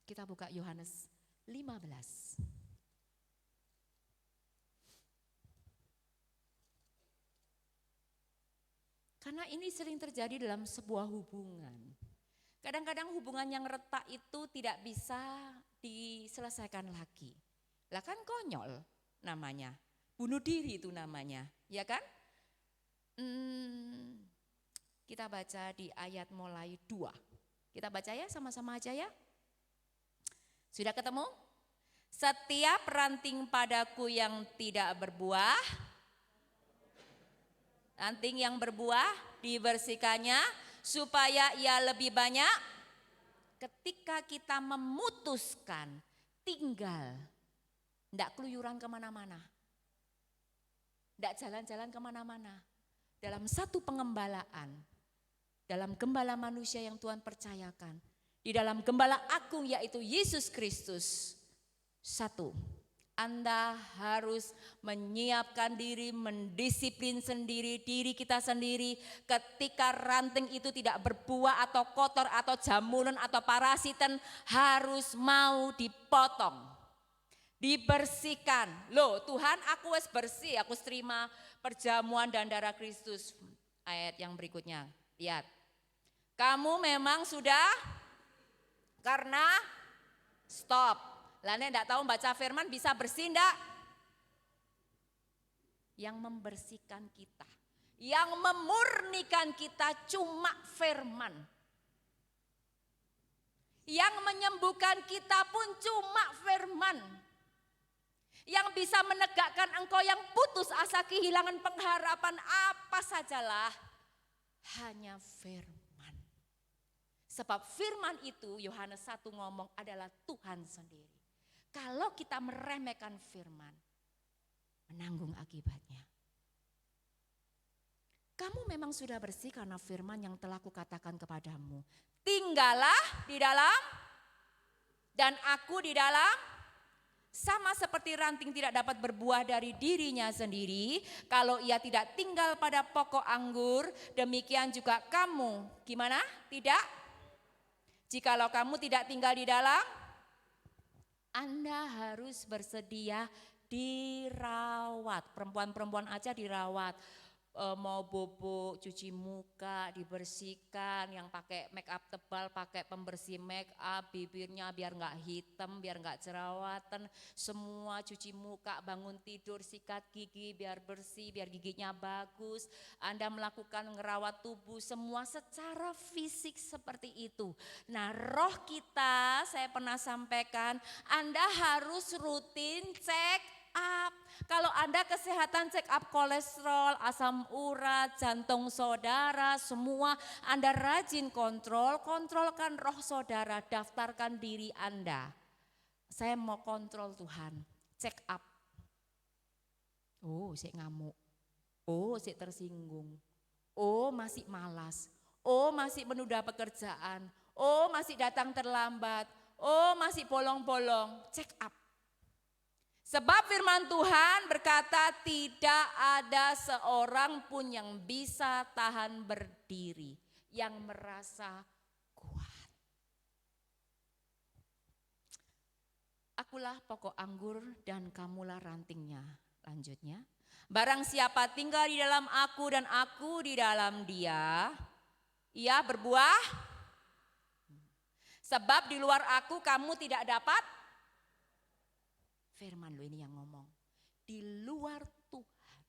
Kita buka Yohanes 15. Karena ini sering terjadi dalam sebuah hubungan. Kadang-kadang hubungan yang retak itu tidak bisa diselesaikan lagi. Lah kan konyol namanya, bunuh diri itu namanya, ya kan? Kita baca di ayat mulai 2. Kita baca ya sama-sama aja ya. Sudah ketemu? Setiap ranting padaku yang tidak berbuah, ranting yang berbuah dibersihkannya supaya ia lebih banyak. Ketika kita memutuskan tinggal, tidak keluyuran kemana-mana, tidak jalan-jalan kemana-mana. Dalam satu pengembalaan, dalam gembala manusia yang Tuhan percayakan, di dalam gembala agung yaitu Yesus Kristus. Satu, Anda harus menyiapkan diri, mendisiplin sendiri, diri kita sendiri. Ketika ranting itu tidak berbuah atau kotor atau jamuran atau parasiten, harus mau dipotong. Dibersihkan. Loh Tuhan aku wis bersih, aku terima perjamuan dan darah Kristus. Ayat yang berikutnya, lihat. Kamu memang sudah, karena stop. Lah nek enggak tahu baca firman bisa bersih enggak? Yang membersihkan kita, yang memurnikan kita cuma firman. Yang menyembuhkan kita pun cuma firman. Yang bisa menegakkan engkau yang putus asa, kehilangan pengharapan, apa sajalah, hanya firman. Sebab firman itu, Yohanes 1 ngomong, adalah Tuhan sendiri. Kalau kita meremehkan firman, menanggung akibatnya. Kamu memang sudah bersih karena firman yang telah kukatakan kepadamu. Tinggallah di dalam, dan aku di dalam. Sama seperti ranting tidak dapat berbuah dari dirinya sendiri, kalau ia tidak tinggal pada pokok anggur, demikian juga kamu. Gimana? Tidak? Jikalau kamu tidak tinggal di dalam, Anda harus bersedia dirawat. Perempuan-perempuan aja dirawat. Mau bobo, cuci muka, dibersihkan, yang pakai make up tebal, pakai pembersih make up, bibirnya biar nggak hitam, biar nggak jerawatan, semua cuci muka, bangun tidur, sikat gigi biar bersih, biar giginya bagus. Anda melakukan ngerawat tubuh semua secara fisik seperti itu. Nah, roh kita, saya pernah sampaikan, Anda harus rutin check up. Kalau Anda kesehatan check up kolesterol, asam urat, jantung saudara, semua Anda rajin kontrolkan roh saudara, daftarkan diri Anda. Saya mau kontrol Tuhan, check up. Oh, saya ngamuk. Oh, saya tersinggung. Oh, masih malas. Oh, masih menunda pekerjaan. Oh, masih datang terlambat. Oh, masih bolong-bolong. Check up. Sebab firman Tuhan berkata tidak ada seorang pun yang bisa tahan berdiri, yang merasa kuat. Akulah pokok anggur dan kamulah rantingnya. Lanjutnya, barang siapa tinggal di dalam aku dan aku di dalam dia, ia berbuah. Sebab di luar aku kamu tidak dapat. Firman lo ini yang ngomong, di luar Tuhan,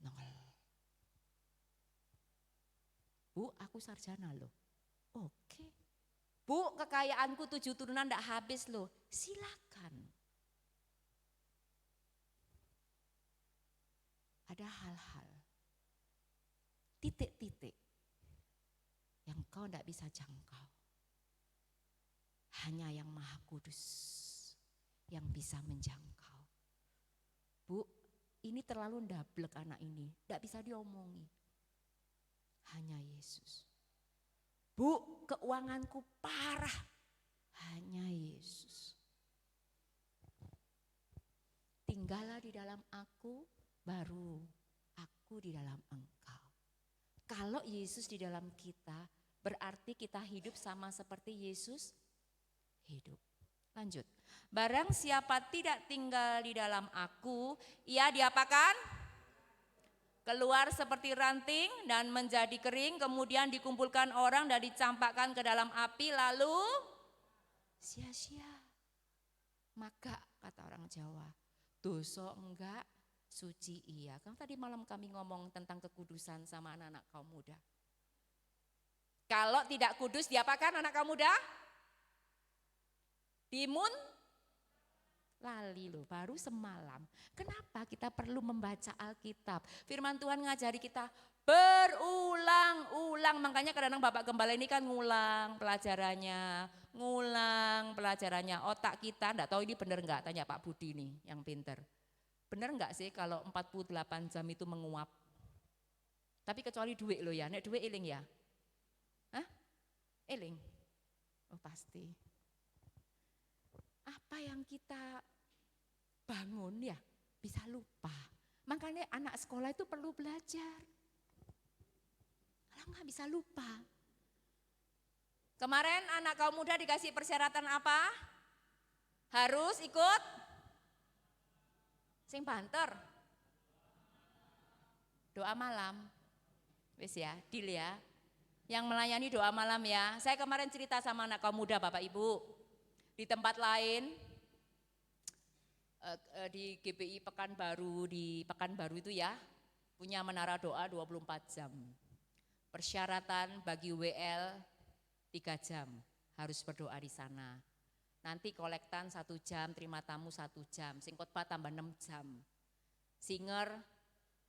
nol. Bu, aku sarjana loh. Oke. Bu, kekayaanku 7 turunan enggak habis loh. Silakan. Ada hal-hal, titik-titik yang kau enggak bisa jangkau. Hanya yang Maha Kudus yang bisa menjangkau. Bu, ini terlalu ndablek anak ini, enggak bisa diomongi. Hanya Yesus. Bu, keuanganku parah. Hanya Yesus. Tinggallah di dalam aku, baru aku di dalam engkau. Kalau Yesus di dalam kita, berarti kita hidup sama seperti Yesus hidup. Lanjut, barang siapa tidak tinggal di dalam aku, ia diapakan? Keluar seperti ranting dan menjadi kering, kemudian dikumpulkan orang dan dicampakkan ke dalam api, lalu sia-sia. Maka kata orang Jawa, dosa enggak, suci iya. Kan tadi malam kami ngomong tentang kekudusan sama anak-anak kaum muda. Kalau tidak kudus diapakan anak kaum muda? Timun lali loh, baru semalam. Kenapa kita perlu membaca Alkitab? Firman Tuhan ngajari kita berulang-ulang. Makanya kadang-kadang Bapak Gembala ini kan ngulang pelajarannya. Otak kita enggak tahu ini benar enggak, tanya Pak Budi nih yang pinter. Benar enggak sih kalau 48 jam itu menguap? Tapi kecuali duit loh ya, nek duit eling ya? Hah? Eling? Oh pasti. Apa yang kita bangun ya bisa lupa. Makanya anak sekolah itu perlu belajar. Kalau nggak bisa lupa. Kemarin anak kaum muda dikasih persyaratan apa? Harus ikut sing banter. Doa malam. Wis ya, deal ya. Yang melayani doa malam ya. Saya kemarin cerita sama anak kaum muda Bapak Ibu. Di tempat lain, di GPI Pekanbaru, di Pekanbaru itu ya, punya menara doa 24 jam. Persyaratan bagi WL 3 jam. harus berdoa di sana. Nanti kolektan 1 jam, terima tamu 1 jam, sing khotbah tambah 6 jam. Singer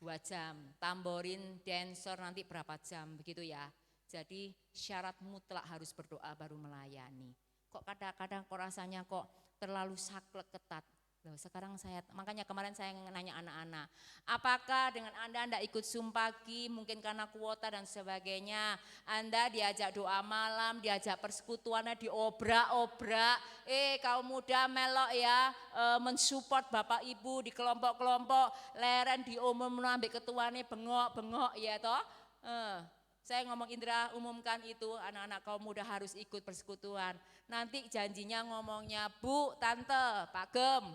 2 jam, tamborin, dancer nanti berapa jam begitu ya. Jadi syarat mutlak harus berdoa baru melayani. Kok kadang-kadang kok rasanya kok terlalu saklek ketat. Loh, sekarang makanya kemarin saya nanya anak-anak, apakah dengan Anda tidak ikut sumpaki, mungkin karena kuota dan sebagainya, Anda diajak doa malam, diajak persekutuannya diobrak-obrak, kaum muda melok ya, mensupport Bapak Ibu di kelompok-kelompok, leren diumum ambil ketuanya bengok-bengok ya toh. Saya ngomong Indra umumkan itu anak-anak kaum muda harus ikut persekutuan. Nanti janjinya ngomongnya Bu, Tante, Pak Gem.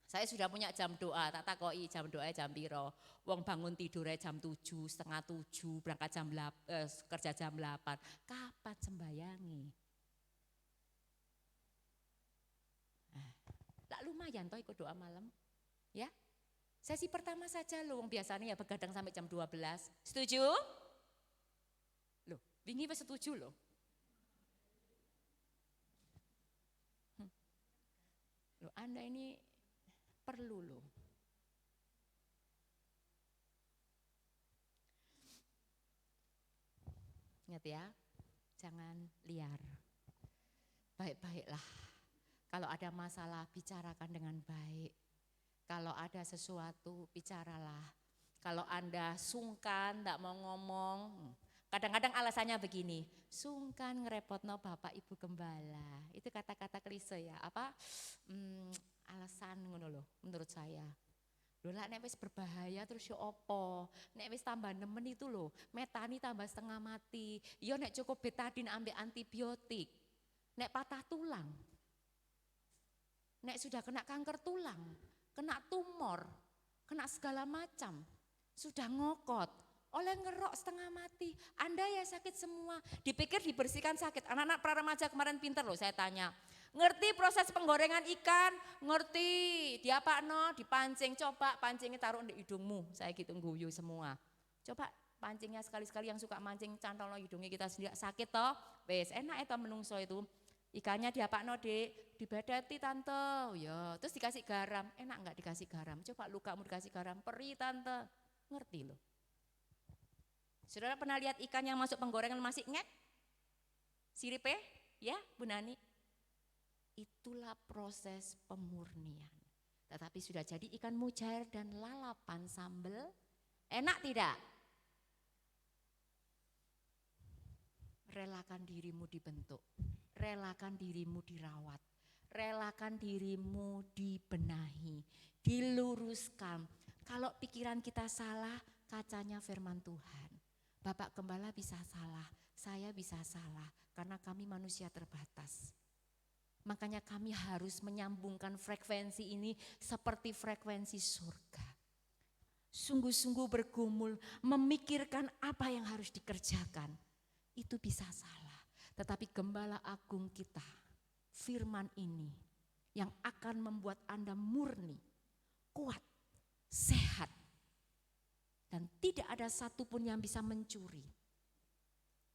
Saya sudah punya jam doa, tak takoi jam doa jam piro. Wong bangun tidurnya jam 7, setengah 7, berangkat jam 8, kerja jam 8. Kapan sembayangi? Lah lumayan toh ikut doa malam. Ya. Sesi pertama saja loh, biasanya ya begadang sampai jam 12. Setuju? Loh, wingi wis setuju loh. Loh, Anda ini perlu loh. Ingat ya, jangan liar. Baik-baiklah. Kalau ada masalah bicarakan dengan baik. Kalau ada sesuatu bicaralah. Kalau Anda sungkan, tidak mau ngomong. Kadang-kadang alasannya begini, sungkan ngerepotno Bapak Ibu Gembala. Itu kata-kata klise ya, apa? Alasan ngono loh menurut saya. Loh lah nek wis berbahaya terus yo opo? Nek wis tambah nemen itu loh, metani tambah setengah mati. Yo nek cukup betadin ambil antibiotik. Nek patah tulang. Nek sudah kena kanker tulang, kena tumor, kena segala macam. Sudah ngokot, oleh ngerok setengah mati. Anda ya sakit semua, dipikir dibersihkan sakit. Anak-anak pra remaja kemarin pinter loh saya tanya. Ngerti proses penggorengan ikan? Ngerti. Diapakno? Dipancing. Coba pancingnya taruh di hidungmu. Saya gitu ngguyu semua. Coba pancingnya sekali-sekali yang suka mancing cantol hidungnya kita sendiri sakit toh. Wes enak itu menungso itu. Ikannya diapakno Dek? Dibedeti tante. Oh, ya, terus dikasih garam. Enak enggak dikasih garam? Coba lukamu dikasih garam. Perih tante. Ngerti loh. Saudara pernah lihat ikan yang masuk penggorengan masih ngek? Siripe? Ya, Bu Nani. Itulah proses pemurnian. Tetapi sudah jadi ikan mujair dan lalapan sambal, enak tidak? Relakan dirimu dibentuk, relakan dirimu dirawat, relakan dirimu dibenahi, diluruskan. Kalau pikiran kita salah, kacanya firman Tuhan. Bapak Gembala bisa salah, saya bisa salah, karena kami manusia terbatas. Makanya kami harus menyambungkan frekuensi ini seperti frekuensi surga. Sungguh-sungguh bergumul, memikirkan apa yang harus dikerjakan. Itu bisa salah. Tetapi Gembala Agung kita, firman ini yang akan membuat Anda murni, kuat, sehat. Dan tidak ada satupun yang bisa mencuri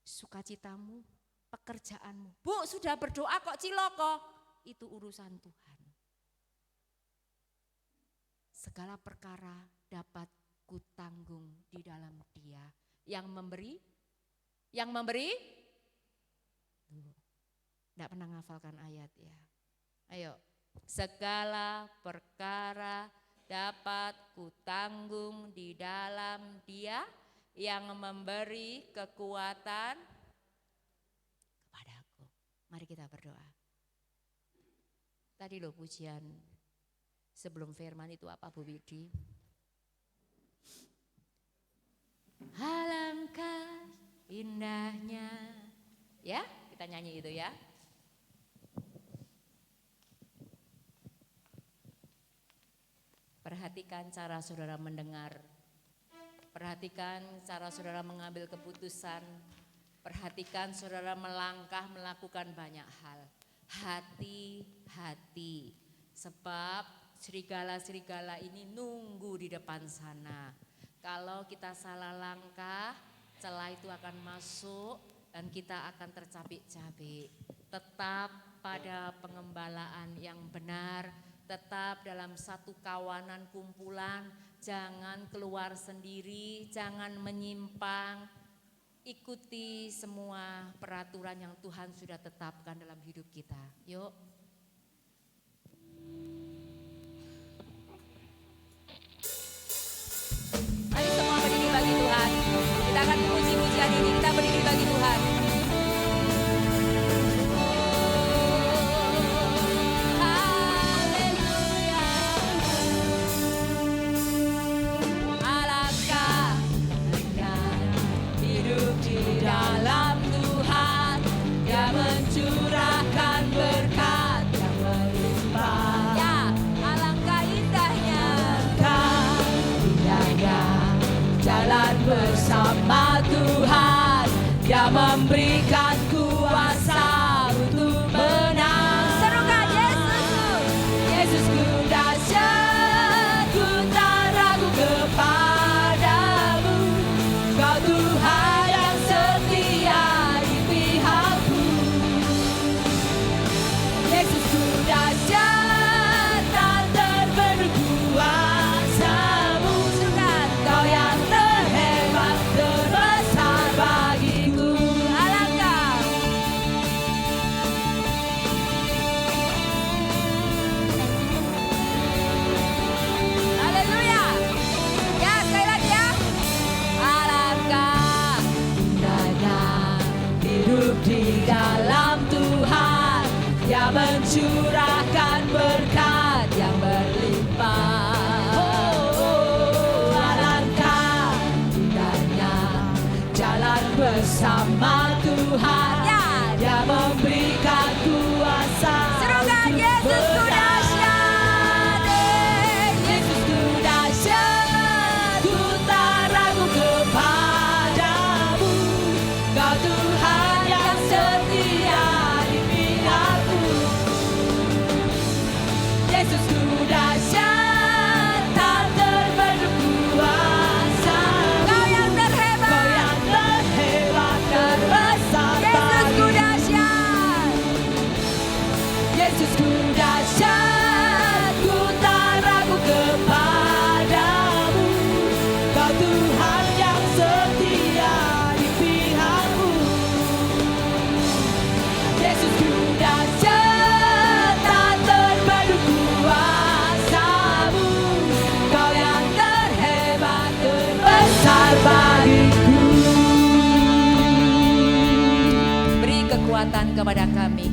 sukacitamu, pekerjaanmu. Bu, sudah berdoa kok ciloko? Itu urusan Tuhan. Segala perkara dapat kutanggung di dalam Dia. Yang memberi, tidak pernah ngafalkan ayat ya. Ayo, segala perkara dapat kutanggung di dalam Dia yang memberi kekuatan kepadaku. Mari kita berdoa. Tadi loh pujian sebelum firman itu apa Bu Widi? Alangkah indahnya. Ya, kita nyanyi itu ya. Perhatikan cara saudara mendengar. Perhatikan cara saudara mengambil keputusan. Perhatikan saudara melangkah melakukan banyak hal. Hati-hati. Sebab serigala-serigala ini nunggu di depan sana. Kalau kita salah langkah, celah itu akan masuk dan kita akan tercapik-capik. Tetap pada pengembalaan yang benar, tetap dalam satu kawanan kumpulan, jangan keluar sendiri, jangan menyimpang. Ikuti semua peraturan yang Tuhan sudah tetapkan dalam hidup kita. Yuk. Mari semua berdiri bagi Tuhan. Kita akan memuji pujian ini, kita berdiri bagi Tuhan. Haleluya. Alangkah indahnya hidup di dalam Tuhan. Dia mencurahkan berkat yang berlimpah. Ya, alangkah indahnya. Jalan bersama Tuhan, Dia memberikan kuasa untuk menang. Serukan Yesusku, Yesusku dahsyat, ku tak ragu kepadamu. Kau Tuhan yang setia di pihakku. Yesusku dahsyat, tak terbendung kuasamu. Serukan, Kau yang terhebat, terbesar bagiku. Alangkah. Haleluya. Ya, sekali lagi ya. Alangkah indahnya hidup di dalam Tuhan. Dia mencurahkan berkat yang berlimpah. Alangkah indahnya jalan bersama Tuhan. Dia memberikan kuasa. Serukan Yesusku dahsyat, Yesusku dahsyat, ku tak ragu kepadamu. Kau Tuhan yang setia di pihakku. Yesusku dahsyat, tak terbendung kuasa. Kau yang terhebat, terbesar. Yesusku dahsyat, Yesusku dahsyat, ku tak ragu kepadamu. Kau Tuhan yang setia di pihakku. Yesusku dahsyat, tak terbendung kuasamu. Kau yang terhebat, terbesar bagiku. Beri kekuatan kepada kami.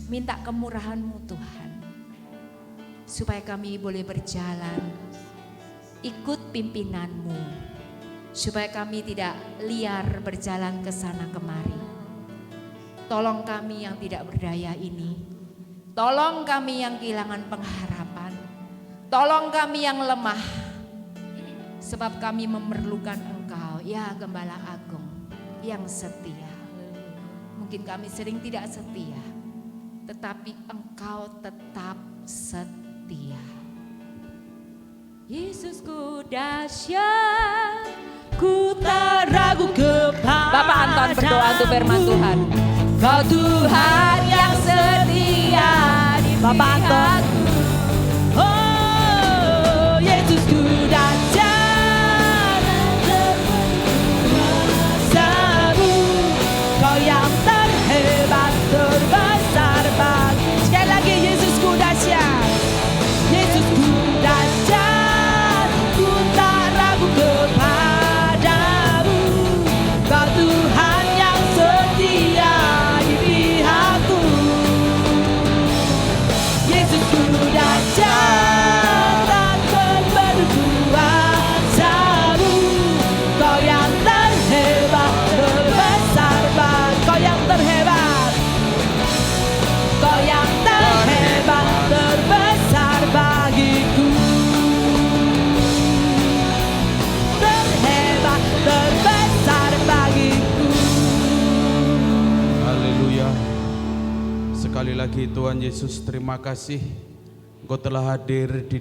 Minta kemurahan-Mu Tuhan, supaya kami boleh berjalan ikut pimpinan-Mu, supaya kami tidak liar berjalan ke sana kemari. Tolong kami yang tidak berdaya ini, tolong kami yang kehilangan pengharapan, tolong kami yang lemah, sebab kami memerlukan Engkau, ya Gembala Agung yang setia. Mungkin kami sering tidak setia, tetapi Engkau tetap setia. Yesusku dahsyat, ku tak ragu kepadamu. Bapak Anton berdoa untuk firman Tuhan. Kau Tuhan yang setia di Bapak Anton. Oh, Yesusku dahsyat, kuasamu. Kau yang terhebat, terbesar bagi. Sekali lagi, Yesusku dahsyat, Yesusku dahsyat, ku tak ragu kepadamu. Kau Tuhan yang setia di pihakku. Yesusku dahsyat, tak terbendung kuasamu. Kau yang terhebat, terbesar bagi. Kau yang terhebat, Kau yang terhebat, terbesar bagiku. Terhebat, terbesar bagiku. Haleluya. Sekali lagi Tuhan Yesus, terima kasih Engkau telah hadir di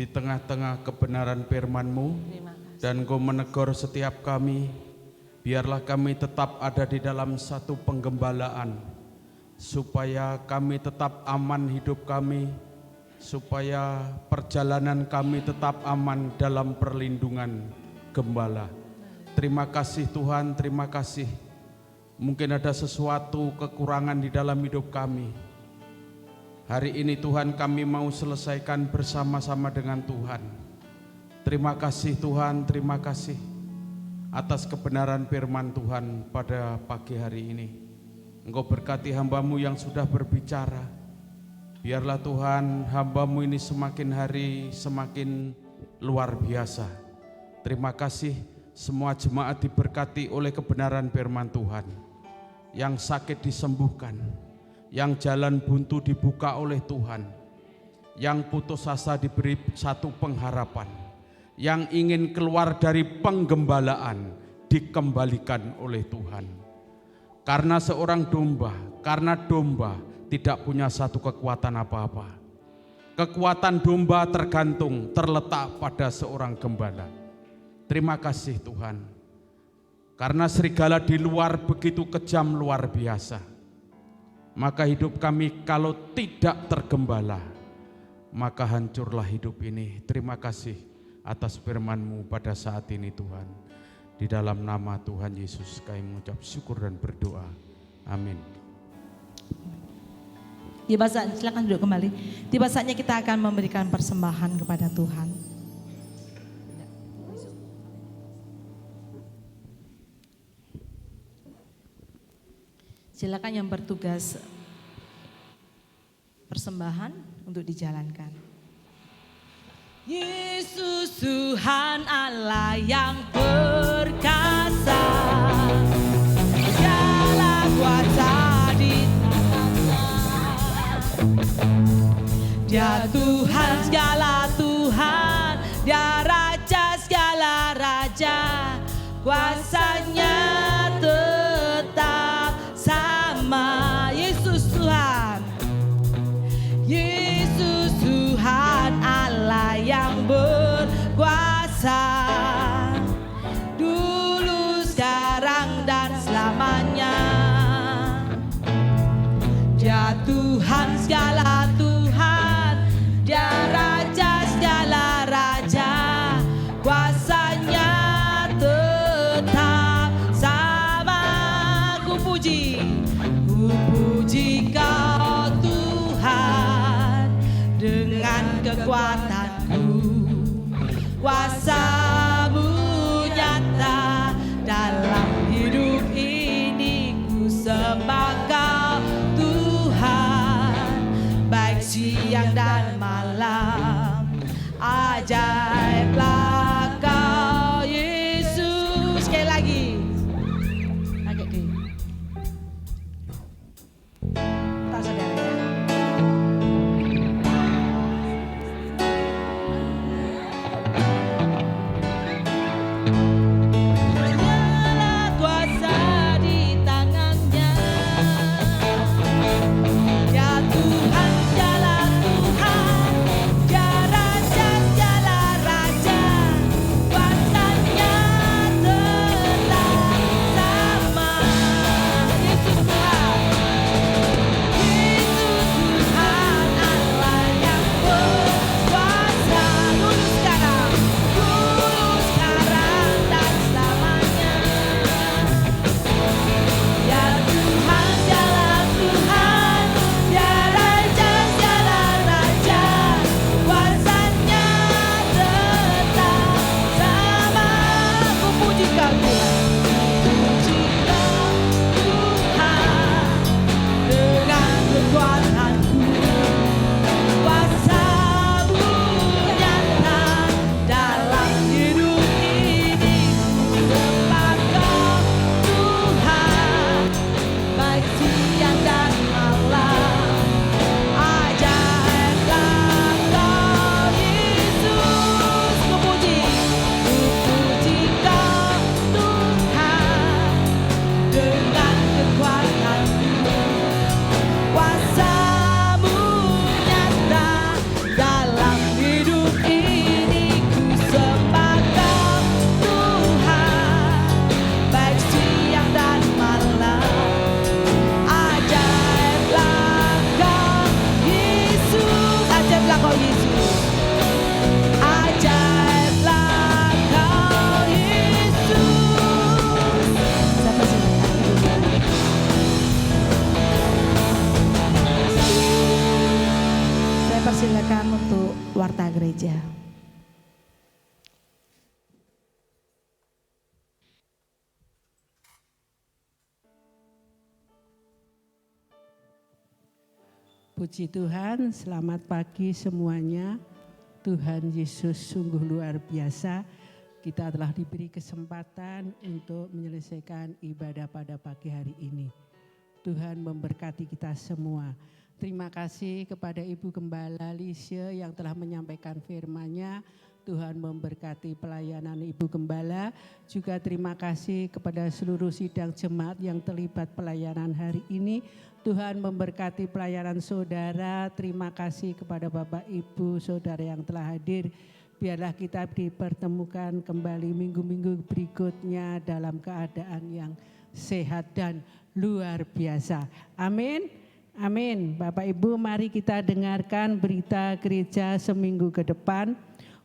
tengah-tengah kebenaran firman-Mu. Terima kasih. dan Engkau menegur setiap kami. Biarlah kami tetap ada di dalam satu penggembalaan, supaya kami tetap aman hidup kami, supaya perjalanan kami tetap aman dalam perlindungan Gembala. Terima kasih Tuhan, terima kasih. Mungkin ada sesuatu kekurangan di dalam hidup kami. Hari ini Tuhan kami mau selesaikan bersama-sama dengan Tuhan. Terima kasih Tuhan, terima kasih atas kebenaran firman Tuhan pada pagi hari ini. Engkau berkati hamba-Mu yang sudah berbicara. Biarlah Tuhan hamba-Mu ini semakin hari semakin luar biasa. Terima kasih semua jemaat diberkati oleh kebenaran firman Tuhan. Yang sakit disembuhkan, yang jalan buntu dibuka oleh Tuhan, yang putus asa diberi satu pengharapan, yang ingin keluar dari penggembalaan dikembalikan oleh Tuhan. Karena seorang domba, karena domba tidak punya satu kekuatan apa-apa. Kekuatan domba terletak pada seorang gembala. Terima kasih Tuhan. Karena serigala di luar begitu kejam luar biasa. Maka hidup kami kalau tidak tergembala, maka hancurlah hidup ini. Terima kasih atas firman-Mu pada saat ini Tuhan. Di dalam nama Tuhan Yesus kami mengucap syukur dan berdoa. Amin. Tiba saat, silakan duduk kembali. Tiba saatnya kita akan memberikan persembahan kepada Tuhan. Silakan yang bertugas persembahan untuk dijalankan. Yesus Tuhan Allah yang perkasa, segala kuasa di tangannya. Dia Tuhan segala Tuhan, Dia Raja segala Raja, kuasanya tetap sama. Yesus Tuhan, Yesus Tuhan Allah yang berkuasa, dulu sekarang dan selamanya. Dia Tuhan segala Tuhan, Dia Raja segala Raja, kuasanya tetap sama. Ku puji Kau Tuhan dengan kekuatanku, kuasa-Mu nyata dalam hidup ini. Ku sembah Kau Tuhan, baik siang dan malam. Ajaiblah Kau Yesus. Sekali lagi. Agak ke. Tak saudara ya. gereja. Puji Tuhan, selamat pagi semuanya. Tuhan Yesus sungguh luar biasa. Kita telah diberi kesempatan untuk menyelesaikan ibadah pada pagi hari ini. Tuhan memberkati kita semua. Terima kasih kepada Ibu Gembala Lisha yang telah menyampaikan firman-Nya. Tuhan memberkati pelayanan Ibu Gembala. Juga terima kasih kepada seluruh sidang jemaat yang terlibat pelayanan hari ini. Tuhan memberkati pelayanan saudara. Terima kasih kepada Bapak Ibu saudara yang telah hadir. Biarlah kita dipertemukan kembali minggu-minggu berikutnya dalam keadaan yang sehat dan luar biasa. Amin. Amin. Bapak Ibu, mari kita dengarkan berita gereja seminggu ke depan.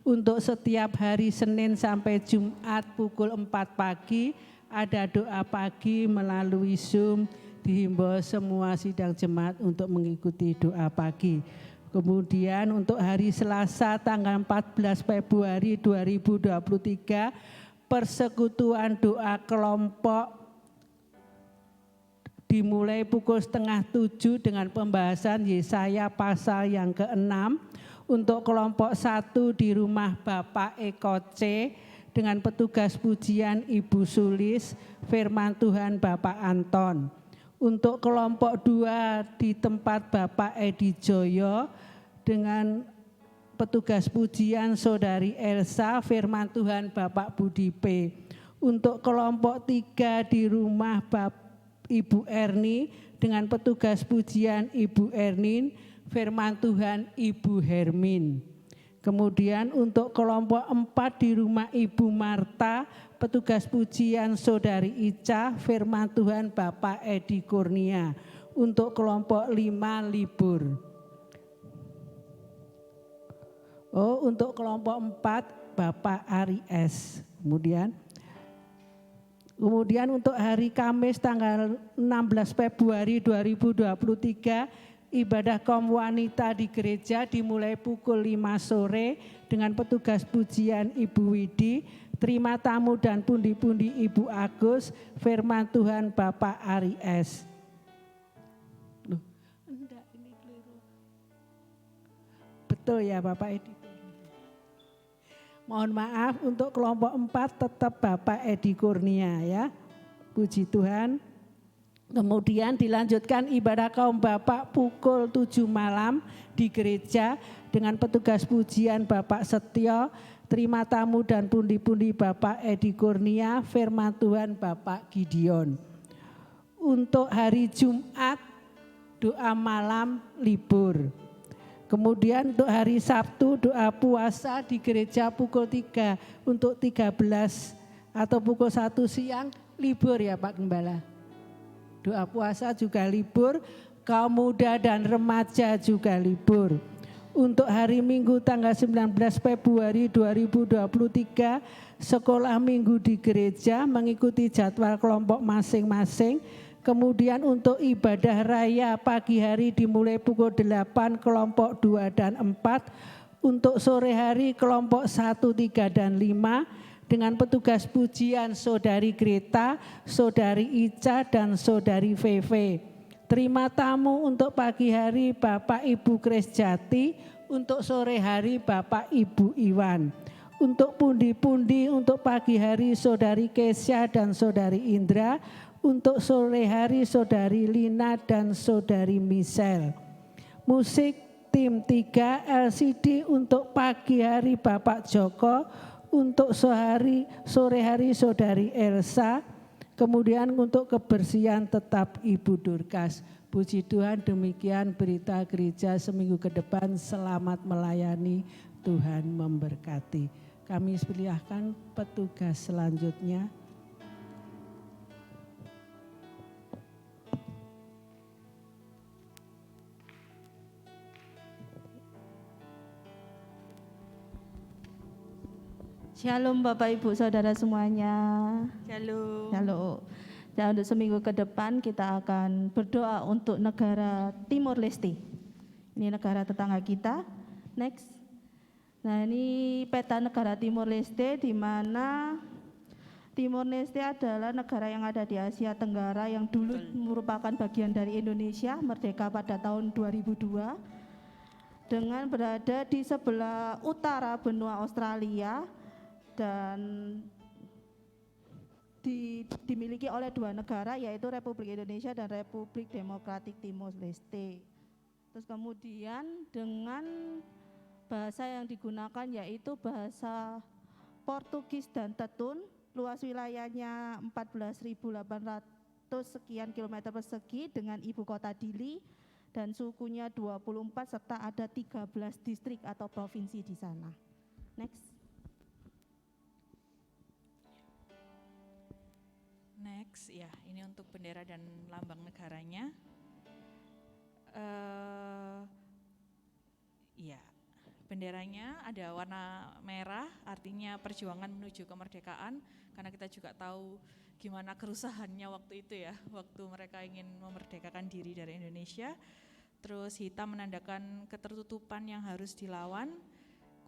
Untuk setiap hari Senin sampai Jumat pukul 4 pagi ada doa pagi melalui Zoom. Dihimbau semua sidang jemaat untuk mengikuti doa pagi. Kemudian untuk hari Selasa tanggal 14 Februari 2023 persekutuan doa kelompok dimulai pukul 6:30 dengan pembahasan Yesaya pasal yang ke-6. Untuk kelompok 1 di rumah Bapak Eko C dengan petugas pujian Ibu Sulis, firman Tuhan Bapak Anton. Untuk kelompok 2 di tempat Bapak Edi Joyo dengan petugas pujian Saudari Elsa, firman Tuhan Bapak Budi P. Untuk kelompok 3 di rumah Ibu Erni dengan petugas pujian Ibu Ernin, firman Tuhan Ibu Hermin. Kemudian untuk kelompok 4 di rumah Ibu Marta, petugas pujian Saudari Ica, firman Tuhan Bapak Edi Kurnia. Untuk kelompok 5 libur. Untuk kelompok 4 Bapak Ari S. Kemudian untuk hari Kamis tanggal 16 Februari 2023 ibadah kaum wanita di gereja dimulai pukul 5 sore dengan petugas pujian Ibu Widi, terima tamu dan pundi-pundi Ibu Agus, firman Tuhan Bapak Ari S. Betul ya Bapak Edi. Mohon maaf untuk kelompok 4 tetap Bapak Edi Kurnia ya. Puji Tuhan. Kemudian dilanjutkan ibadah kaum bapak pukul 7 malam di gereja dengan petugas pujian Bapak Setio, terima tamu dan pundi-pundi Bapak Edi Kurnia, firman Tuhan Bapak Gideon. Untuk hari Jumat doa malam libur. Kemudian untuk hari Sabtu doa puasa di gereja pukul 3 untuk 13 atau pukul 1 siang libur ya Pak Gembala. Doa puasa juga libur, kaum muda dan remaja juga libur. Untuk hari Minggu tanggal 19 Februari 2023, sekolah minggu di gereja mengikuti jadwal kelompok masing-masing. Kemudian untuk ibadah raya pagi hari dimulai pukul 8 kelompok 2 dan 4. Untuk sore hari kelompok 1, 3 dan 5. Dengan petugas pujian Saudari Greta, Saudari Ica dan Saudari Veve. Terima tamu untuk pagi hari Bapak Ibu Krisjati, untuk sore hari Bapak Ibu Iwan. Untuk pundi-pundi untuk pagi hari Saudari Kesya dan Saudari Indra, untuk sore hari Saudari Lina dan Saudari Michelle. Musik tim 3 LCD untuk pagi hari Bapak Joko, untuk sore hari Saudari Elsa, kemudian untuk kebersihan tetap Ibu Durkas. Puji Tuhan, demikian berita gereja seminggu ke depan. Selamat melayani, Tuhan memberkati. Kami persilahkan petugas selanjutnya. Shalom Bapak Ibu Saudara semuanya. Shalom. Shalom. Dan untuk seminggu ke depan kita akan berdoa untuk negara Timor Leste. Ini negara tetangga kita. Next. Nah, ini peta negara Timor Leste, di mana Timor Leste adalah negara yang ada di Asia Tenggara yang dulu merupakan bagian dari Indonesia, merdeka pada tahun 2002, dengan berada di sebelah utara benua Australia dan dimiliki oleh dua negara, yaitu Republik Indonesia dan Republik Demokratik Timor Leste. Terus kemudian dengan bahasa yang digunakan yaitu bahasa Portugis dan Tetun, luas wilayahnya 14.800 sekian kilometer persegi dengan ibu kota Dili dan sukunya 24 serta ada 13 distrik atau provinsi di sana. Next. Next, ya, ini untuk bendera dan lambang negaranya. Ya, benderanya ada warna merah, artinya perjuangan menuju kemerdekaan, karena kita juga tahu gimana kerusahannya waktu itu ya, waktu mereka ingin memerdekakan diri dari Indonesia. Terus hitam menandakan ketertutupan yang harus dilawan,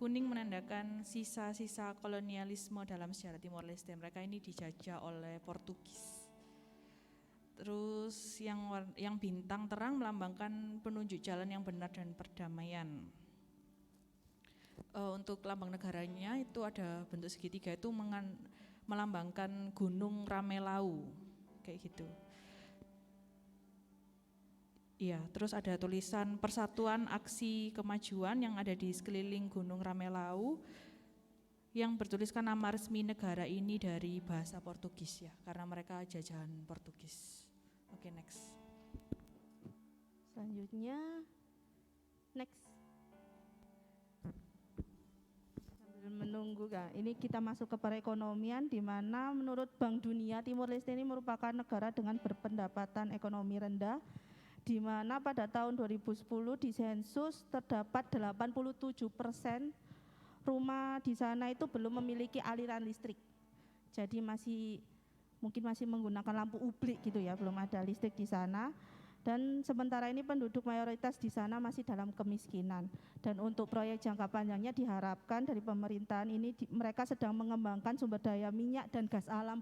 kuning menandakan sisa-sisa kolonialisme dalam sejarah Timor Leste. Mereka ini dijajah oleh Portugis. Terus yang bintang terang melambangkan penunjuk jalan yang benar dan perdamaian. Untuk lambang negaranya itu ada bentuk segitiga, itu melambangkan Gunung Ramelau, kayak gitu. Iya, terus ada tulisan Persatuan Aksi Kemajuan yang ada di sekeliling Gunung Ramelau yang bertuliskan nama resmi negara ini dari bahasa Portugis ya, karena mereka jajahan Portugis. Oke, next. Selanjutnya, next. Sambil menunggu kan, ini kita masuk ke perekonomian, di mana menurut Bank Dunia Timor Leste ini merupakan negara dengan berpendapatan ekonomi rendah, di mana pada tahun 2010 di sensus terdapat 87% rumah di sana itu belum memiliki aliran listrik. Jadi mungkin masih menggunakan lampu ublik gitu ya, belum ada listrik di sana. Dan sementara ini penduduk mayoritas di sana masih dalam kemiskinan. Dan untuk proyek jangka panjangnya diharapkan dari pemerintahan ini mereka sedang mengembangkan sumber daya minyak dan gas alam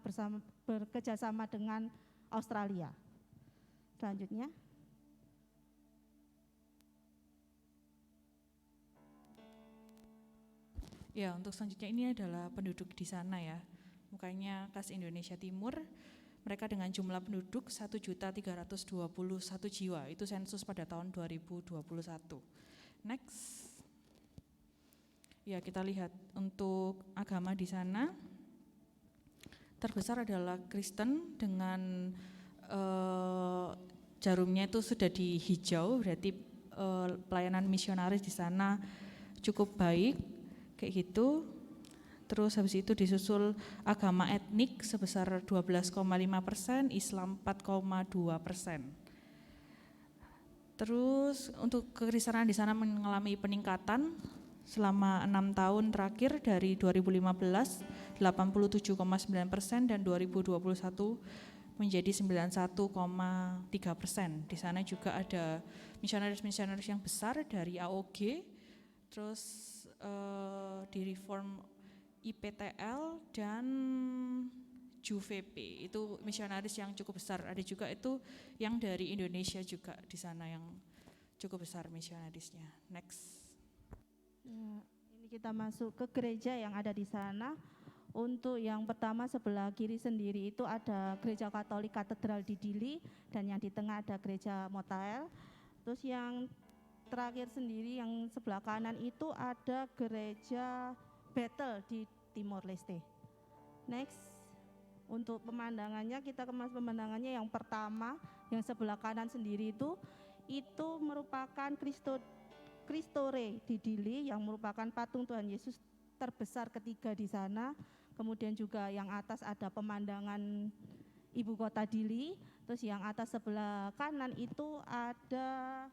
bekerjasama dengan Australia. Selanjutnya. Ya, untuk selanjutnya ini adalah penduduk di sana ya. Mukanya khas Indonesia Timur. Mereka dengan jumlah penduduk 1.321 jiwa. Itu sensus pada tahun 2021. Next. Ya, kita lihat untuk agama di sana. Terbesar adalah Kristen dengan jarumnya itu sudah di hijau, berarti pelayanan misionaris di sana cukup baik. Kayak gitu. Terus habis itu disusul agama etnik sebesar 12,5%, Islam 4,2%. Terus untuk kekristenan di sana mengalami peningkatan selama 6 tahun terakhir dari 2015 87,9% dan 2021 menjadi 91,3%. Di sana juga ada misionaris-misionaris yang besar dari AOG, terus di Reform IPTL dan JUVP, itu misionaris yang cukup besar. Ada juga itu yang dari Indonesia juga di sana yang cukup besar misionarisnya. Next. Ya, ini kita masuk ke gereja yang ada di sana. Untuk yang pertama sebelah kiri sendiri itu ada gereja Katolik Katedral di Dili, dan yang di tengah ada gereja Motael. Terus yang terakhir sendiri yang sebelah kanan itu ada gereja Bethel di Timor Leste. Next, untuk pemandangannya kita kemas pemandangannya. Yang pertama yang sebelah kanan sendiri itu merupakan Kristore di Dili yang merupakan patung Tuhan Yesus terbesar ketiga di sana. Kemudian juga yang atas ada pemandangan ibu kota Dili. Terus yang atas sebelah kanan itu ada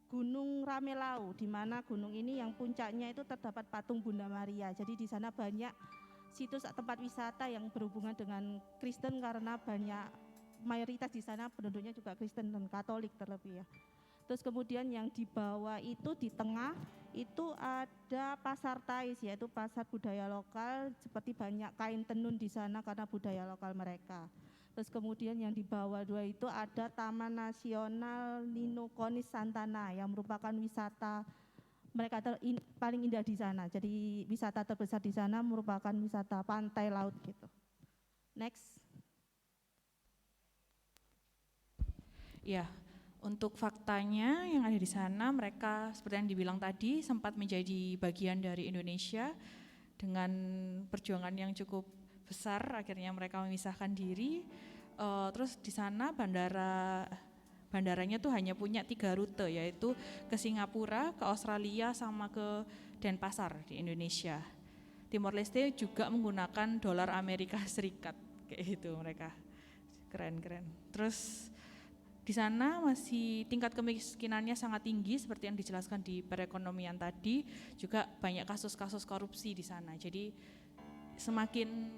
Gunung Ramelau, di mana gunung ini yang puncaknya itu terdapat patung Bunda Maria. Jadi di sana banyak situs tempat wisata yang berhubungan dengan Kristen karena banyak mayoritas di sana penduduknya juga Kristen dan Katolik terlebih ya. Terus kemudian yang di bawah itu di tengah itu ada pasar Tais, yaitu pasar budaya lokal, seperti banyak kain tenun di sana karena budaya lokal mereka. Terus kemudian yang di bawah 2 itu ada Taman Nasional Ninokonis Santana yang merupakan wisata mereka paling indah di sana. Jadi wisata terbesar di sana merupakan wisata pantai laut gitu. Next. Ya, untuk faktanya yang ada di sana, mereka seperti yang dibilang tadi sempat menjadi bagian dari Indonesia dengan perjuangan yang cukup besar. Akhirnya mereka memisahkan diri. Terus di sana bandaranya tuh hanya punya 3 rute, yaitu ke Singapura, ke Australia, sama ke Denpasar di Indonesia. Timor Leste juga menggunakan dolar Amerika Serikat, kayak gitu mereka. Keren-keren. Terus di sana masih tingkat kemiskinannya sangat tinggi seperti yang dijelaskan di perekonomian tadi, juga banyak kasus-kasus korupsi di sana. Jadi semakin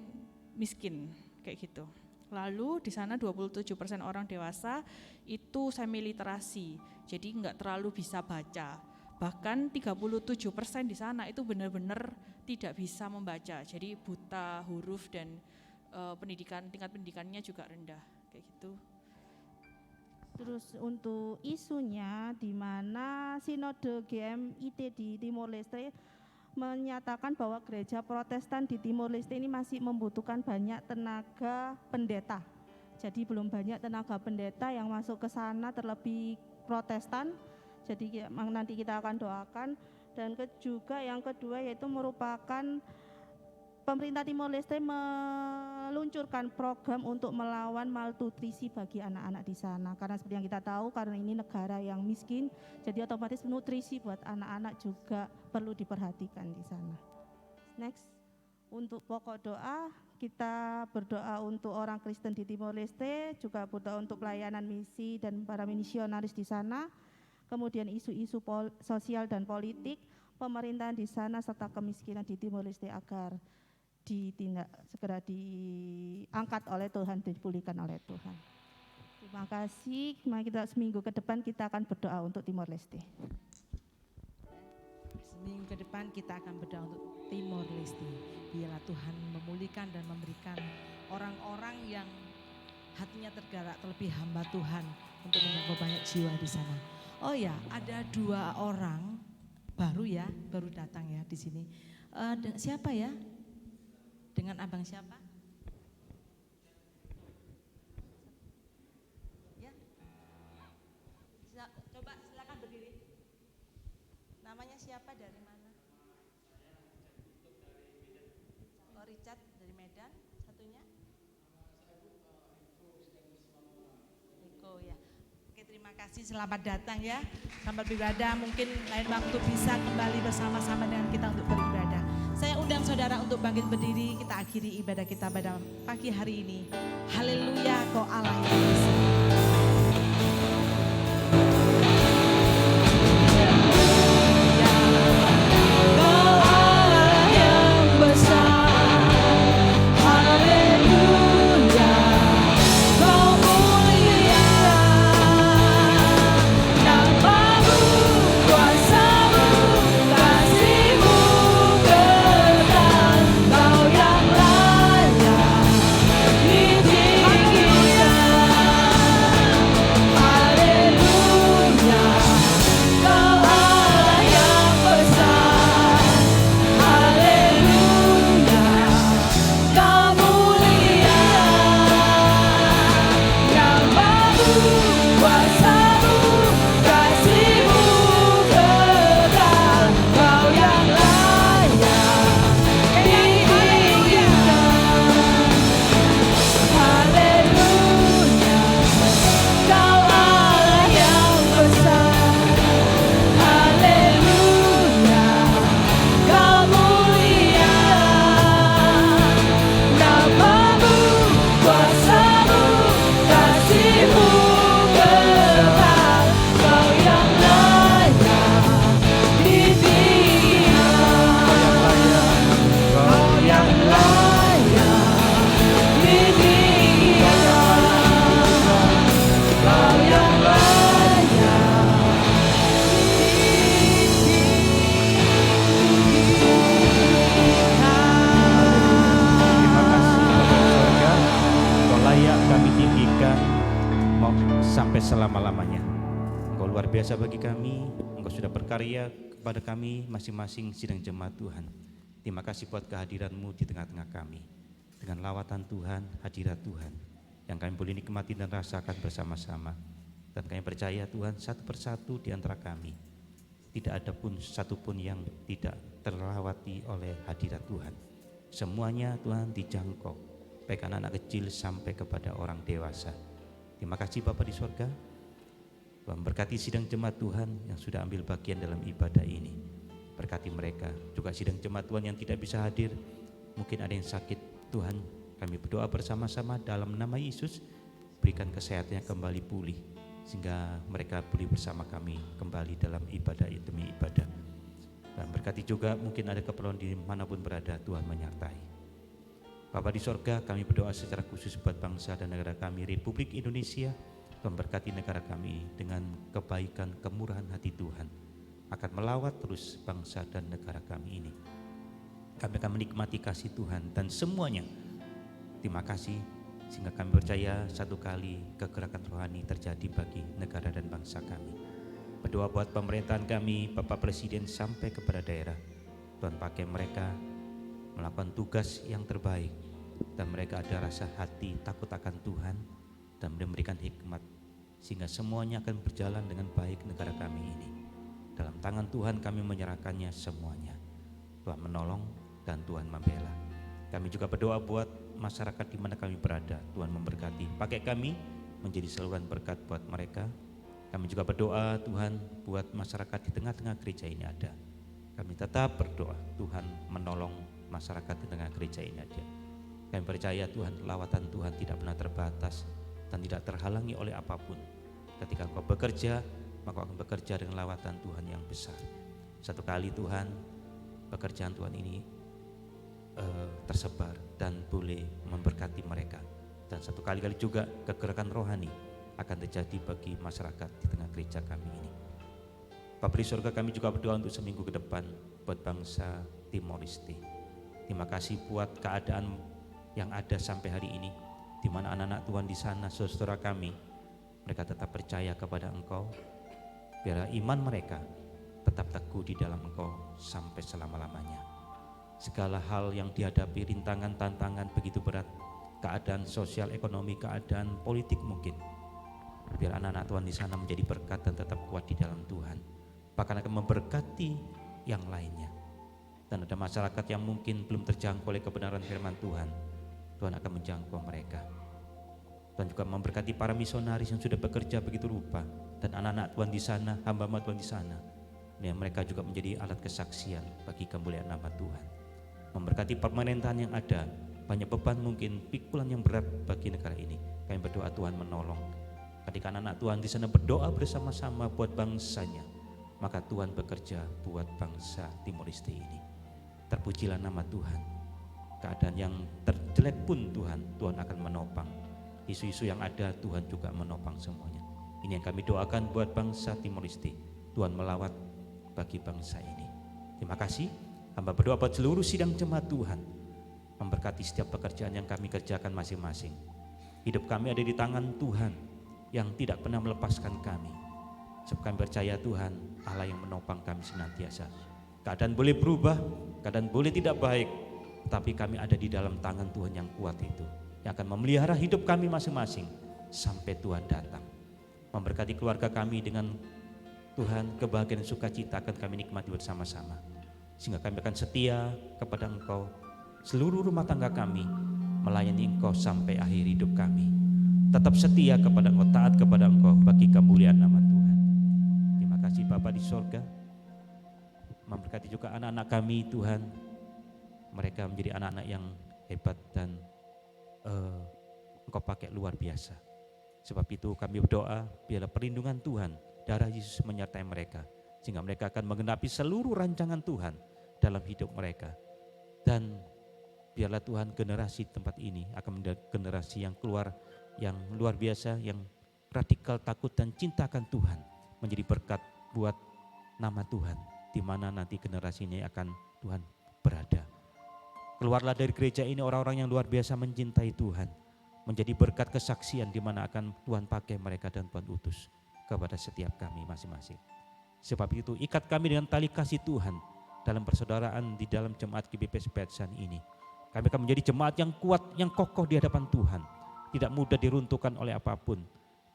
miskin kayak gitu. Lalu di sana 27% orang dewasa itu semi literasi. Jadi enggak terlalu bisa baca. Bahkan 37% di sana itu benar-benar tidak bisa membaca. Jadi buta huruf dan tingkat pendidikannya juga rendah kayak gitu. Terus untuk isunya di mana Sinode GMIT di Timor Leste menyatakan bahwa gereja Protestan di Timor Leste ini masih membutuhkan banyak tenaga pendeta. Jadi belum banyak tenaga pendeta yang masuk ke sana, terlebih Protestan. Jadi nanti kita akan doakan. Dan juga yang kedua yaitu merupakan pemerintah Timor Leste meluncurkan program untuk melawan malnutrisi bagi anak-anak di sana. Karena seperti yang kita tahu, karena ini negara yang miskin, jadi otomatis nutrisi buat anak-anak juga perlu diperhatikan di sana. Next, untuk pokok doa, kita berdoa untuk orang Kristen di Timor Leste, juga berdoa untuk pelayanan misi dan para misionaris di sana, kemudian isu-isu sosial dan politik, pemerintahan di sana, serta kemiskinan di Timor Leste agar segera diangkat oleh Tuhan, dipulihkan oleh Tuhan. Terima kasih. Mari kita seminggu ke depan kita akan berdoa untuk Timor Leste. Seminggu ke depan kita akan berdoa untuk Timor Leste. Biarlah Tuhan memulihkan dan memberikan orang-orang yang hatinya tergerak, terlebih hamba Tuhan untuk menyangkut banyak jiwa di sana. Oh ya, ada 2 orang baru datang ya di sini. Siapa ya? Dengan abang siapa? Ya. Coba silakan berdiri. Namanya siapa, dari mana? Oh, Richard dari Medan. Satunya? Niko ya. Oke, terima kasih, selamat datang ya. Selamat beribadah, mungkin lain waktu bisa kembali bersama-sama dengan kita untuk beribadah. Saya undang saudara untuk bangkit berdiri, kita akhiri ibadah kita pada pagi hari ini. Haleluya, kau Allah yang besar. Haleluya. Engkau sampai selama-lamanya. Engkau luar biasa bagi kami, Engkau sudah berkarya kepada kami masing-masing sidang jemaat Tuhan. Terima kasih buat kehadiran-Mu di tengah-tengah kami. Dengan lawatan Tuhan, hadirat Tuhan, yang kami boleh nikmati dan rasakan bersama-sama. Dan kami percaya Tuhan, satu persatu di antara kami, tidak ada pun satu pun yang tidak terlewati oleh hadirat Tuhan. Semuanya Tuhan dijangkau, baik anak-anak kecil sampai kepada orang dewasa. Terima kasih Bapa di surga. Tuhan berkati sidang jemaat Tuhan yang sudah ambil bagian dalam ibadah ini. Berkati mereka, juga sidang jemaat Tuhan yang tidak bisa hadir. Mungkin ada yang sakit, Tuhan kami berdoa bersama-sama dalam nama Yesus, berikan kesehatannya kembali pulih, sehingga mereka pulih bersama kami kembali dalam ibadah demi ibadah. Dan berkati juga mungkin ada keperluan di manapun berada, Tuhan menyertai. Bapa di sorga, kami berdoa secara khusus buat bangsa dan negara kami, Republik Indonesia. Tuhan berkati negara kami dengan kebaikan, kemurahan hati Tuhan, akan melawat terus bangsa dan negara kami ini. Kami akan menikmati kasih Tuhan dan semuanya. Terima kasih, sehingga kami percaya satu kali kegerakan rohani terjadi bagi negara dan bangsa kami. Berdoa buat pemerintahan kami, Bapak Presiden sampai kepada daerah. Tuhan pakai mereka melakukan tugas yang terbaik, dan mereka ada rasa hati takut akan Tuhan dan memberikan hikmat, sehingga semuanya akan berjalan dengan baik negara kami ini. Dalam tangan Tuhan kami menyerahkannya semuanya. Tuhan menolong dan Tuhan membela. Kami juga berdoa buat masyarakat di mana kami berada. Tuhan memberkati, pakai kami menjadi saluran berkat buat mereka. Kami juga berdoa Tuhan buat masyarakat di tengah-tengah gereja ini ada. Kami tetap berdoa Tuhan menolong masyarakat di tengah gereja ini ada. Kami percaya Tuhan, lawatan Tuhan tidak pernah terbatas dan tidak terhalangi oleh apapun. Ketika Engkau bekerja, maka akan bekerja dengan lawatan Tuhan yang besar. Satu kali Tuhan, pekerjaan Tuhan ini tersebar dan boleh memberkati mereka. Dan satu kali juga kegerakan rohani akan terjadi bagi masyarakat di tengah gereja kami ini. Bapa di surga, kami juga berdoa untuk seminggu ke depan buat bangsa Timor Leste. Terima kasih buat keadaan yang ada sampai hari ini, di mana anak-anak Tuhan di sana, saudara kami, mereka tetap percaya kepada Engkau. Biarlah iman mereka tetap teguh di dalam Engkau sampai selama-lamanya. Segala hal yang dihadapi, rintangan, tantangan begitu berat, keadaan sosial, ekonomi, keadaan politik mungkin, biar anak-anak Tuhan di sana menjadi berkat dan tetap kuat di dalam Tuhan. Bahkan akan memberkati yang lainnya. Dan ada masyarakat yang mungkin belum terjangkau oleh kebenaran firman Tuhan, Tuhan akan menjangkau mereka. Tuhan juga memberkati para misionaris yang sudah bekerja begitu rupa, dan anak-anak Tuhan di sana, hamba-hamba Tuhan di sana, yang mereka juga menjadi alat kesaksian bagi kemuliaan nama Tuhan. Memberkati pemerintahan yang ada, banyak beban mungkin, pikulan yang berat bagi negara ini. Kami berdoa Tuhan menolong. Ketika anak-anak Tuhan di sana berdoa bersama-sama buat bangsanya, maka Tuhan bekerja buat bangsa Timor Leste ini. Terpujilah nama Tuhan. Keadaan yang terjelek pun Tuhan akan menopang. Isu-isu yang ada Tuhan juga menopang semuanya. Ini yang kami doakan buat bangsa Timor Leste. Tuhan melawat bagi bangsa ini. Terima kasih. Hamba berdoa buat seluruh sidang jemaat Tuhan, memberkati setiap pekerjaan yang kami kerjakan masing-masing. Hidup kami ada di tangan Tuhan yang tidak pernah melepaskan kami. Sebab kami percaya Tuhan Allah yang menopang kami senantiasa. Keadaan boleh berubah, keadaan boleh tidak baik, tapi kami ada di dalam tangan Tuhan yang kuat itu, yang akan memelihara hidup kami masing-masing sampai Tuhan datang. Memberkati keluarga kami dengan Tuhan, kebahagiaan dan sukacita akan kami nikmati bersama-sama. Sehingga kami akan setia kepada Engkau, seluruh rumah tangga kami melayani Engkau sampai akhir hidup kami. Tetap setia kepada Engkau, taat kepada Engkau bagi kemuliaan nama Tuhan. Terima kasih Bapa di sorga. Memberkati juga anak-anak kami Tuhan. Mereka menjadi anak-anak yang hebat dan Engkau pakai luar biasa. Sebab itu kami berdoa, biarlah perlindungan Tuhan, darah Yesus menyertai mereka, sehingga mereka akan menggenapi seluruh rancangan Tuhan dalam hidup mereka. Dan biarlah Tuhan generasi tempat ini akan menjadi generasi yang keluar, yang luar biasa, yang radikal, takut dan cinta akan Tuhan, menjadi berkat buat nama Tuhan, di mana nanti generasi ini akan Tuhan berada. Keluarlah dari gereja ini orang-orang yang luar biasa mencintai Tuhan, menjadi berkat kesaksian di mana akan Tuhan pakai mereka dan Tuhan utus kepada setiap kami masing-masing. Sebab itu ikat kami dengan tali kasih Tuhan dalam persaudaraan di dalam jemaat GBP Spetsan ini. Kami akan menjadi jemaat yang kuat, yang kokoh di hadapan Tuhan. Tidak mudah diruntuhkan oleh apapun.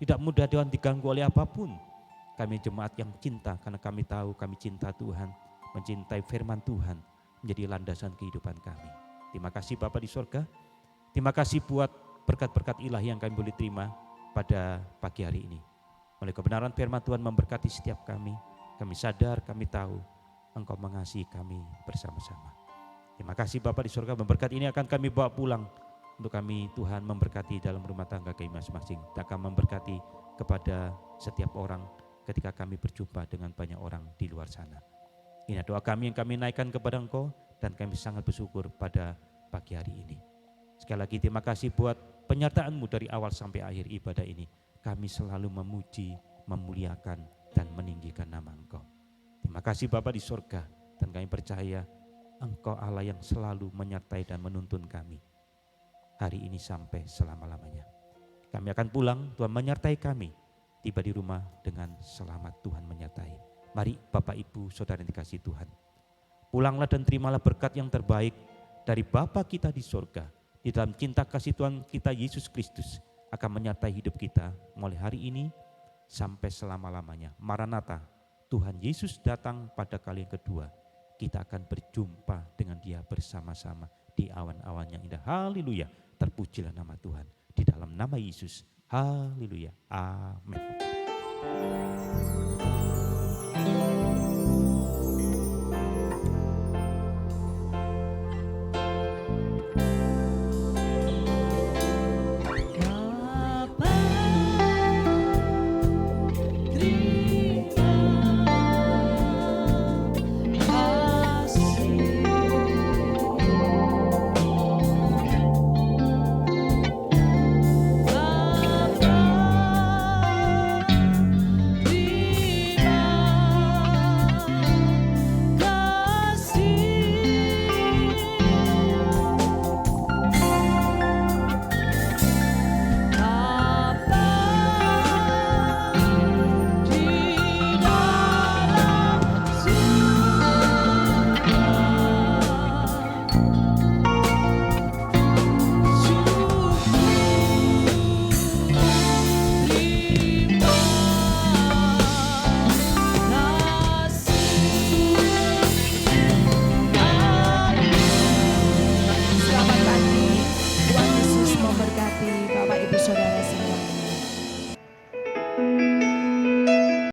Tidak mudah diganggu oleh apapun. Kami jemaat yang cinta karena kami tahu kami cinta Tuhan. Mencintai firman Tuhan menjadi landasan kehidupan kami. Terima kasih Bapa di surga. Terima kasih buat berkat-berkat ilahi yang kami boleh terima pada pagi hari ini. Oleh kebenaran firman Tuhan memberkati setiap kami. Kami sadar, kami tahu Engkau mengasihi kami bersama-sama. Terima kasih Bapa di surga, berkat ini akan kami bawa pulang untuk kami Tuhan memberkati dalam rumah tangga kami masing-masing. Dan akan memberkati kepada setiap orang ketika kami berjumpa dengan banyak orang di luar sana. Ini doa kami yang kami naikkan kepada Engkau dan kami sangat bersyukur pada pagi hari ini. Sekali lagi terima kasih buat penyertaan-Mu dari awal sampai akhir ibadah ini. Kami selalu memuji, memuliakan dan meninggikan nama Engkau. Terima kasih Bapa di surga dan kami percaya Engkau Allah yang selalu menyertai dan menuntun kami hari ini sampai selama-lamanya. Kami akan pulang, Tuhan menyertai kami, tiba di rumah dengan selamat Tuhan menyertai. Mari Bapak Ibu Saudara yang dikasihi Tuhan, pulanglah dan terimalah berkat yang terbaik dari Bapa kita di surga. Di dalam cinta kasih Tuhan kita Yesus Kristus akan menyertai hidup kita mulai hari ini sampai selama-lamanya. Maranatha, Tuhan Yesus datang pada kali yang kedua. Kita akan berjumpa dengan Dia bersama-sama di awan-awan yang indah. Haleluya. Terpujilah nama Tuhan. Di dalam nama Yesus. Haleluya. Amin.